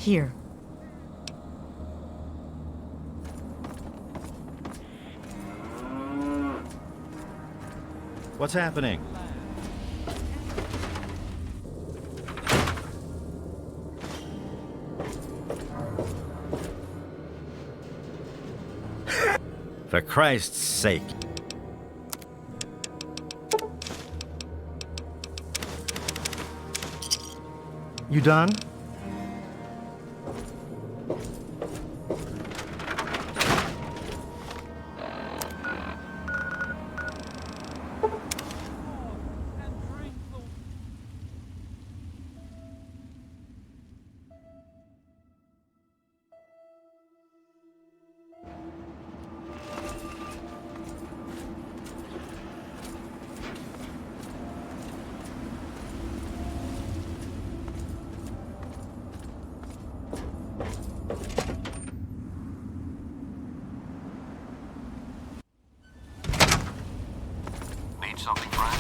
Here. What's happening? For Christ's sake. You done? Need something, friend?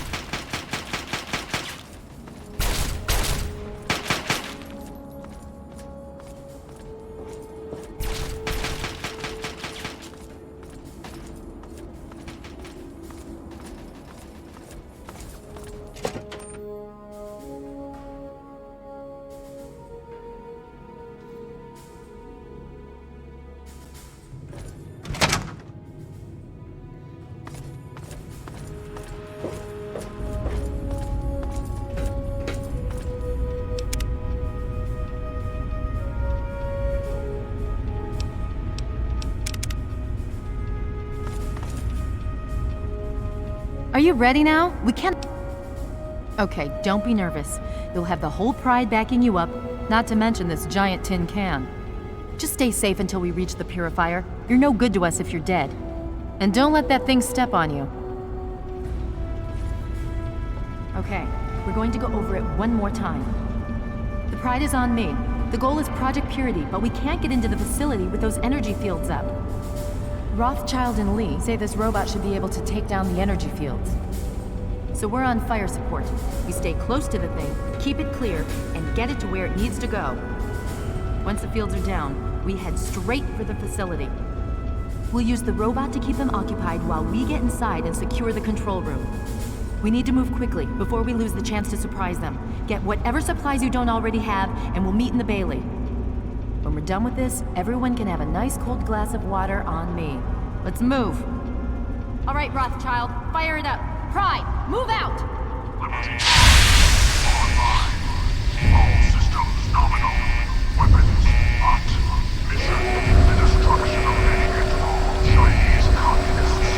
Are you ready now? We can't... Okay, don't be nervous. You'll have the whole Pride backing you up, not to mention this giant tin can. Just stay safe until we reach the purifier. You're no good to us if you're dead. And don't let that thing step on you. Okay, we're going to go over it one more time. The Pride is on me. The goal is Project Purity, but we can't get into the facility with those energy fields up. Rothschild and Lee say this robot should be able to take down the energy fields. So we're on fire support. We stay close to the thing, keep it clear, and get it to where it needs to go. Once the fields are down, we head straight for the facility. We'll use the robot to keep them occupied while we get inside and secure the control room. We need to move quickly before we lose the chance to surprise them. Get whatever supplies you don't already have, and we'll meet in the Bailey. When we're done with this, everyone can have a nice cold glass of water on me. Let's move. All right, Rothschild, fire it up. Pride, move out! All systems nominal. Weapons hot. Mission: the destruction of any and all Chinese communists.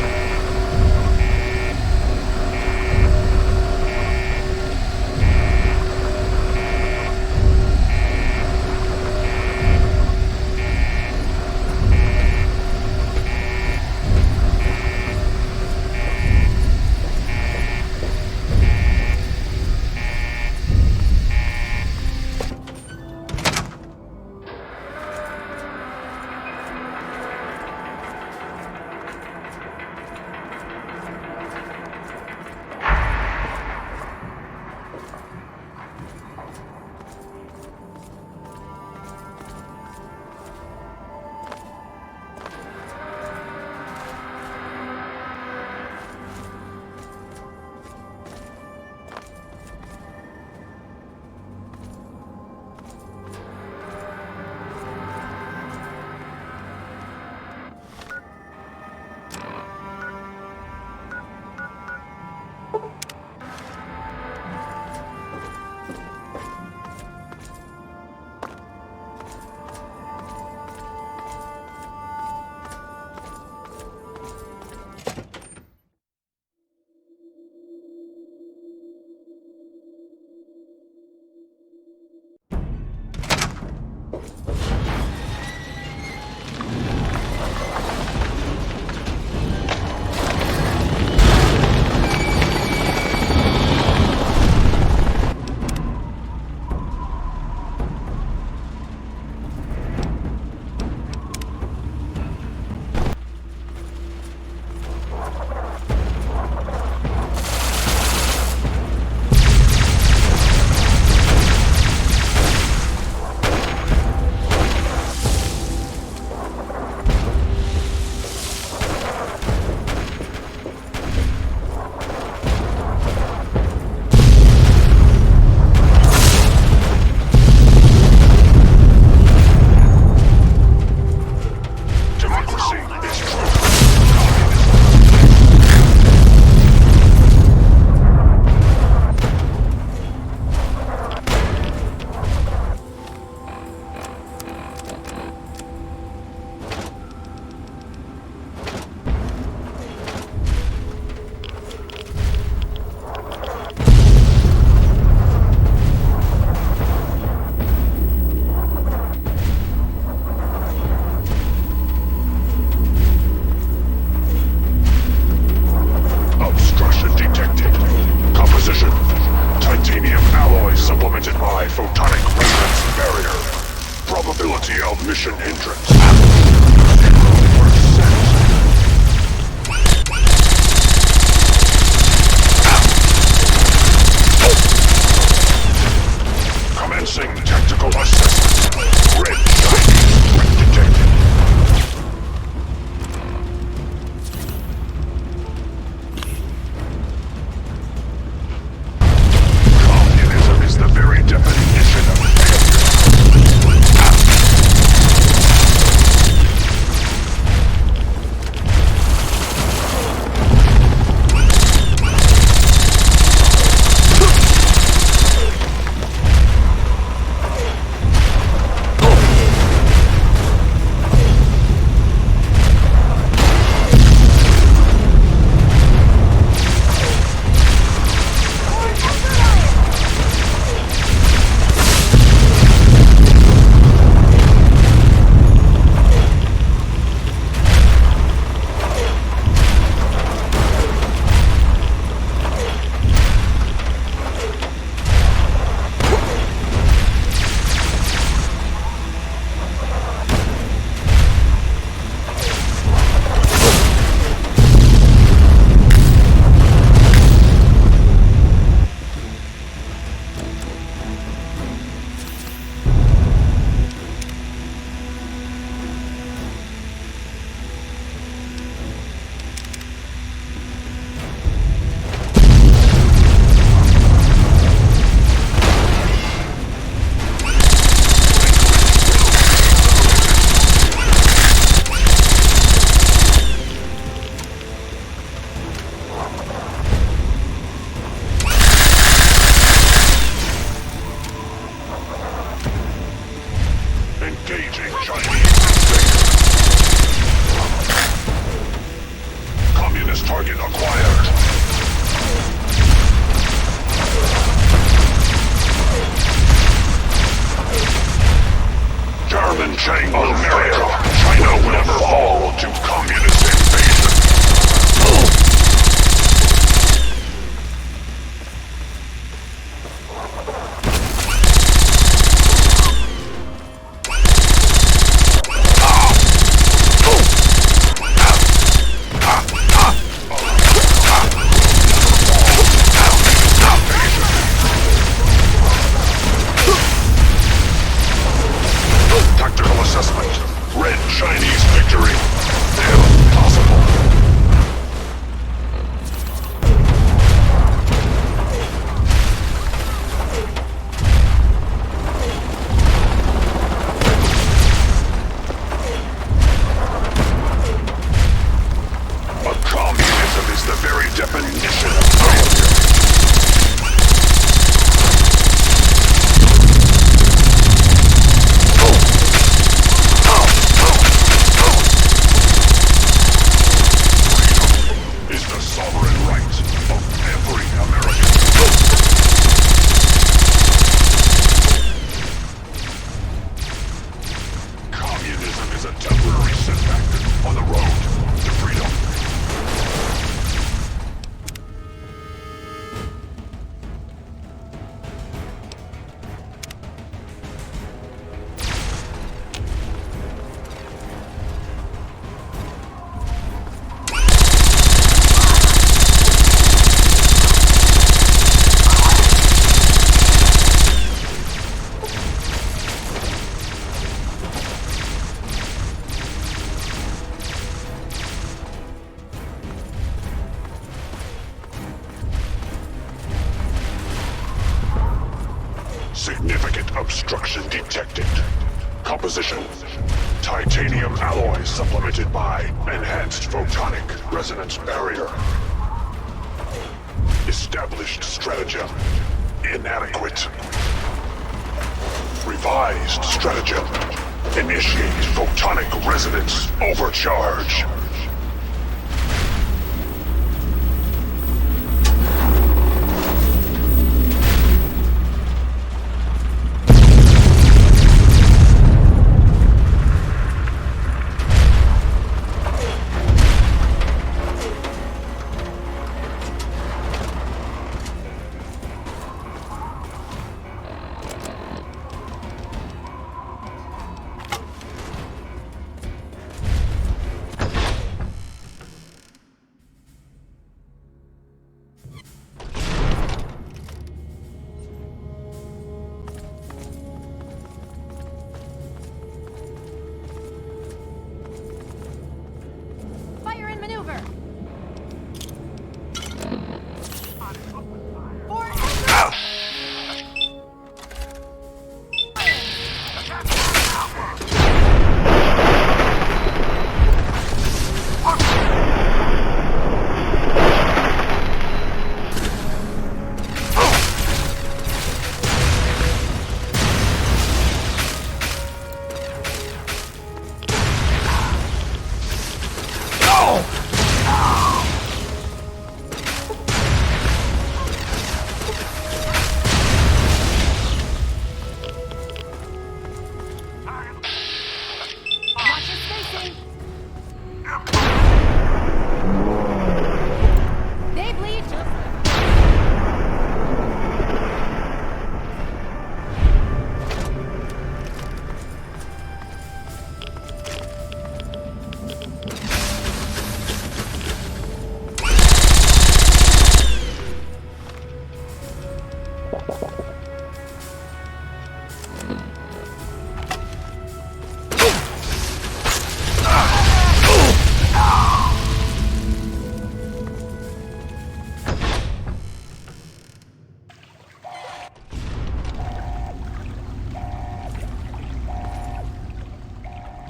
Mission hindrance. Commencing tactical assessment. Red shiny detected. Communism is the very definition of failure. Engaging Chinese invader. Communist target acquired. German Chang will fail. China will never fall to communist invasion. Tactical assessment. Red Chinese victory. Still possible. But communism is the very definition of failure. Is the sovereign right of every American. Communism is a temporary setback on the road to freedom. Significant obstruction detected. Composition: titanium alloy supplemented by enhanced photonic resonance barrier. Established stratagem: inadequate. Revised stratagem: initiate photonic resonance overcharge.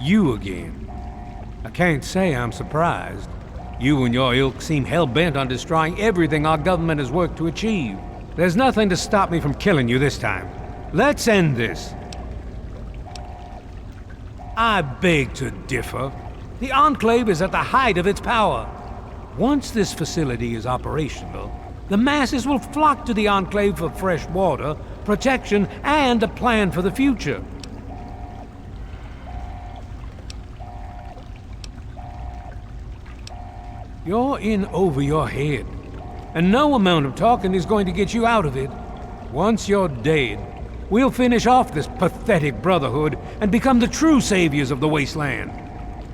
You again. I can't say I'm surprised. You and your ilk seem hell-bent on destroying everything our government has worked to achieve. There's nothing to stop me from killing you this time. Let's end this. I beg to differ. The Enclave is at the height of its power. Once this facility is operational, the masses will flock to the Enclave for fresh water, protection, and a plan for the future. You're in over your head, and no amount of talking is going to get you out of it. Once you're dead, we'll finish off this pathetic brotherhood and become the true saviors of the wasteland.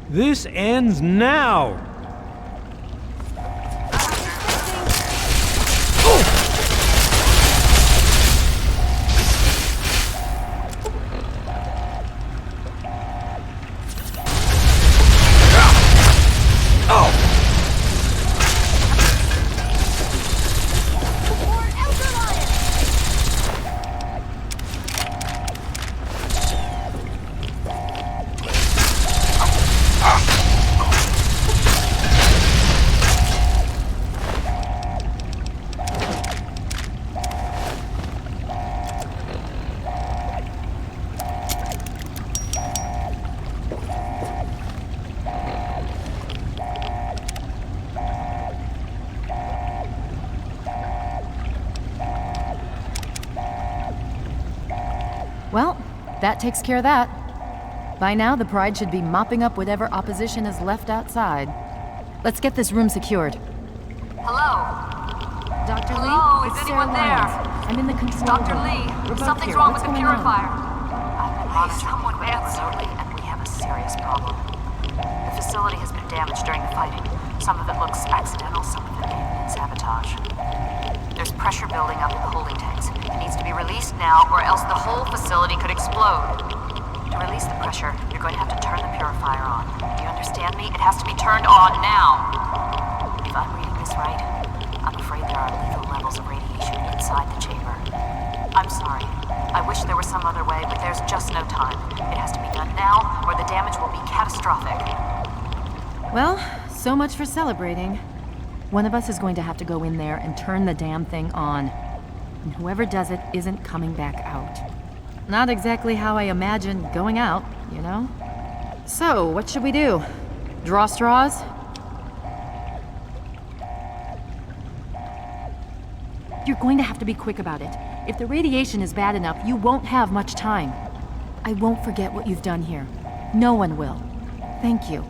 This ends now! Well, that takes care of that. By now, the Pride should be mopping up whatever opposition is left outside. Let's get this room secured. Hello? Dr. Lee? Hello, is It's anyone Sarah there? Lyons. I'm in the control Dr. room. Lee, We're both something's here. wrong What's with the going on? purifier. I've been monitoring someone remotely, and we have a serious problem. The facility has been damaged during the fighting. Some of it looks accidental, some of it may have been sabotage. There's pressure building up in the holding tanks. It needs to be released now, or else the whole facility could explode. To release the pressure, you're going to have to turn the purifier on. Do you understand me? It has to be turned on now. If I'm reading this right, I'm afraid there are lethal levels of radiation inside the chamber. I'm sorry. I wish there was some other way, but there's just no time. It has to be done now, or the damage will be catastrophic. Well, so much for celebrating. One of us is going to have to go in there and turn the damn thing on. And whoever does it isn't coming back out. Not exactly how I imagined going out, you know? So, what should we do? Draw straws? You're going to have to be quick about it. If the radiation is bad enough, you won't have much time. I won't forget what you've done here. No one will. Thank you.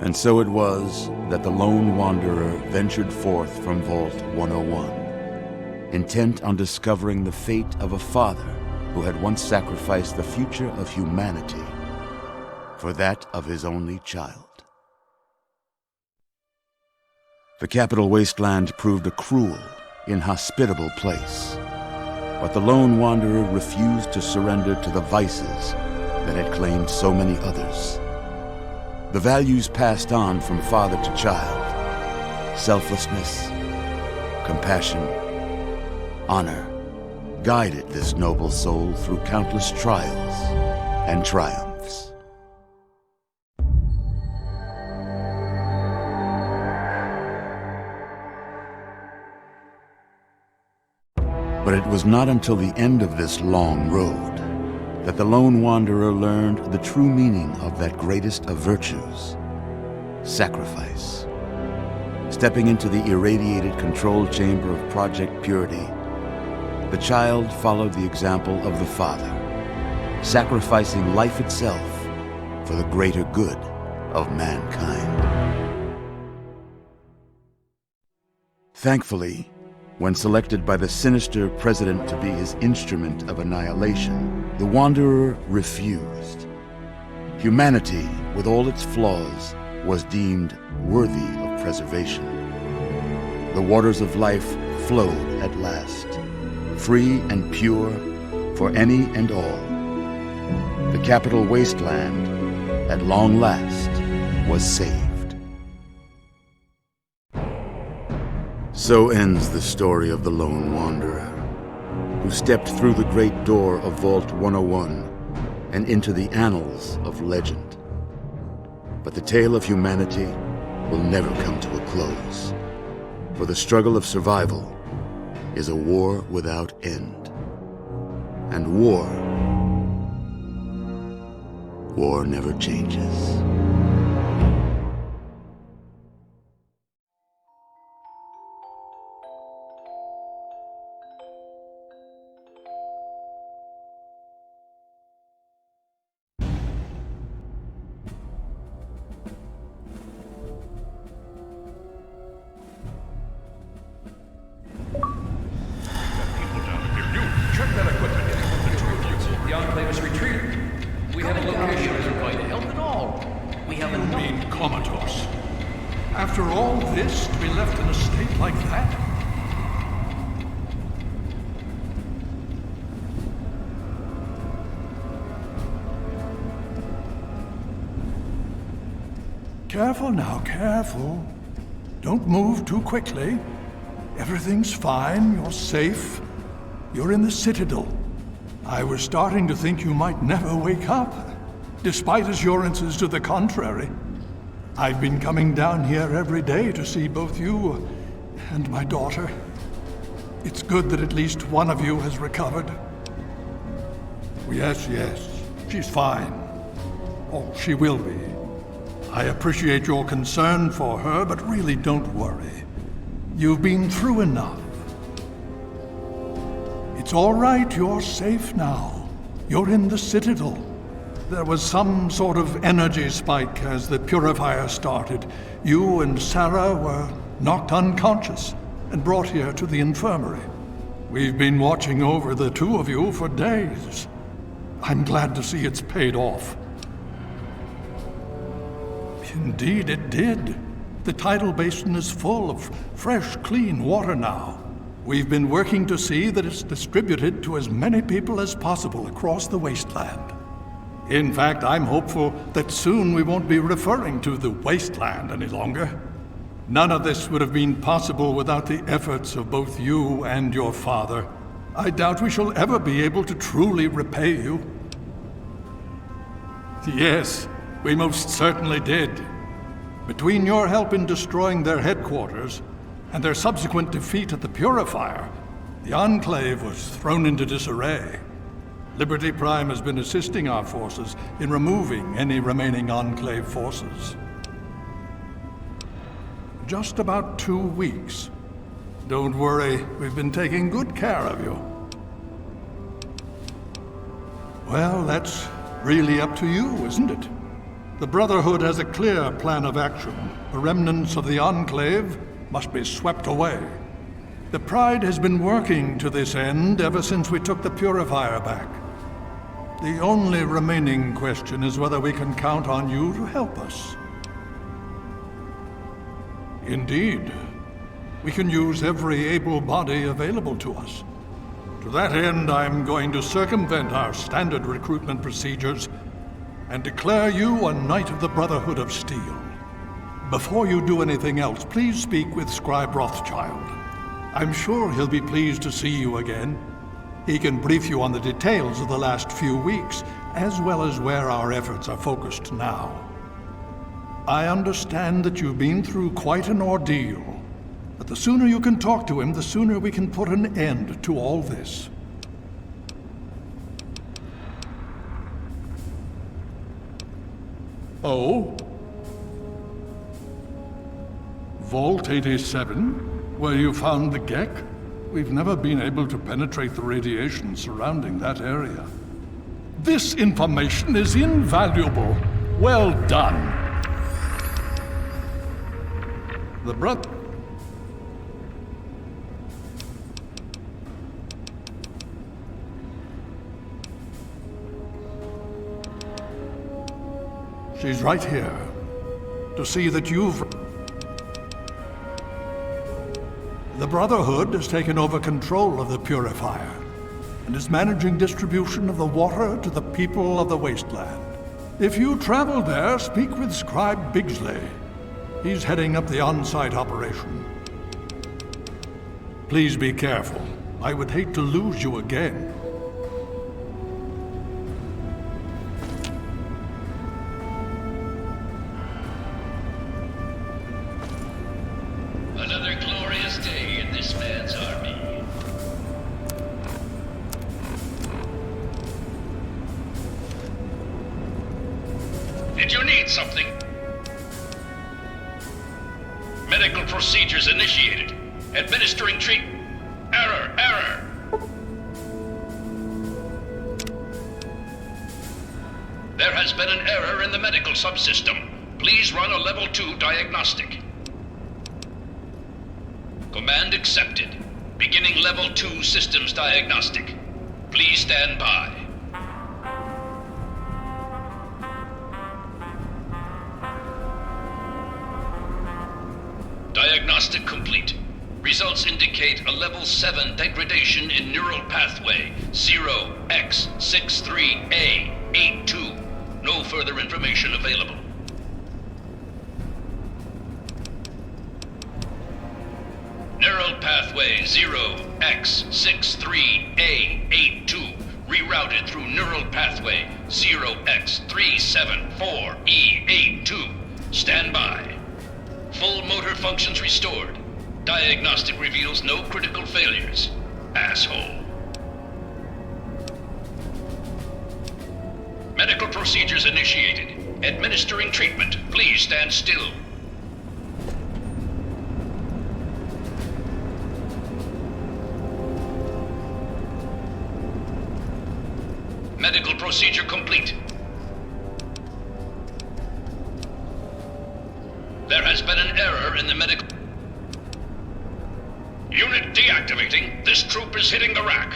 And so it was that the lone wanderer ventured forth from Vault 101, intent on discovering the fate of a father who had once sacrificed the future of humanity for that of his only child. The capital wasteland proved a cruel, inhospitable place. But the lone wanderer refused to surrender to the vices that had claimed so many others. The values passed on from father to child, selflessness, compassion, honor, guided this noble soul through countless trials and triumphs. But it was not until the end of this long road that the lone wanderer learned the true meaning of that greatest of virtues, sacrifice. Stepping into the irradiated control chamber of Project Purity, the child followed the example of the father, sacrificing life itself for the greater good of mankind. Thankfully, when selected by the sinister president to be his instrument of annihilation, the Wanderer refused. Humanity, with all its flaws, was deemed worthy of preservation. The waters of life flowed at last, free and pure for any and all. The capital wasteland, at long last, was saved. So ends the story of the lone wanderer, who stepped through the great door of Vault 101 and into the annals of legend. But the tale of humanity will never come to a close, for the struggle of survival is a war without end. And war never changes. After all this, to be left in a state like that? Careful now, careful. Don't move too quickly. Everything's fine, you're safe. You're in the citadel. I was starting to think you might never wake up, despite assurances to the contrary. I've been coming down here every day to see both you and my daughter. It's good that at least one of you has recovered. Yes, she's fine. Oh, she will be. I appreciate your concern for her, but really don't worry. You've been through enough. It's all right, you're safe now. You're in the citadel. There was some sort of energy spike as the purifier started. You and Sarah were knocked unconscious and brought here to the infirmary. We've been watching over the two of you for days. I'm glad to see it's paid off. Indeed it did. The tidal basin is full of fresh, clean water now. We've been working to see that it's distributed to as many people as possible across the wasteland. In fact, I'm hopeful that soon we won't be referring to the wasteland any longer. None of this would have been possible without the efforts of both you and your father. I doubt we shall ever be able to truly repay you. Yes, we most certainly did. Between your help in destroying their headquarters and their subsequent defeat at the Purifier, the Enclave was thrown into disarray. Liberty Prime has been assisting our forces in removing any remaining Enclave forces. Just about 2 weeks. Don't worry, we've been taking good care of you. Well, that's really up to you, isn't it? The Brotherhood has a clear plan of action. The remnants of the Enclave must be swept away. The Pride has been working to this end ever since we took the Purifier back. The only remaining question is whether we can count on you to help us. Indeed, we can use every able body available to us. To that end, I'm going to circumvent our standard recruitment procedures and declare you a Knight of the Brotherhood of Steel. Before you do anything else, please speak with Scribe Rothschild. I'm sure he'll be pleased to see you again. He can brief you on the details of the last few weeks, as well as where our efforts are focused now. I understand that you've been through quite an ordeal, but the sooner you can talk to him, the sooner we can put an end to all this. Oh? Vault 87? Where you found the GECK? We've never been able to penetrate the radiation surrounding that area. This information is invaluable. Well done. The brother... She's right here. To see that you've... The Brotherhood has taken over control of the purifier and is managing distribution of the water to the people of the wasteland. If you travel there, speak with Scribe Bigsley. He's heading up the on-site operation. Please be careful. I would hate to lose you again. Another glorious day in this man's army. Did you need something? Medical procedures initiated. Administering treatment. Error. There has been an error in the medical subsystem. Please run a level 2 diagnostic. Command accepted. Beginning level 2 systems diagnostic. Please stand by. Diagnostic complete. Results indicate a level 7 degradation in neural pathway 0x63A82. No further information available. Neural pathway 0x63A82 rerouted through neural pathway 0x374E82. Stand by. Full motor functions restored. Diagnostic reveals no critical failures. Asshole. Medical procedures initiated. Administering treatment. Please stand still. Medical procedure complete. There has been an error in the medical... Unit deactivating. This troop is hitting the rack.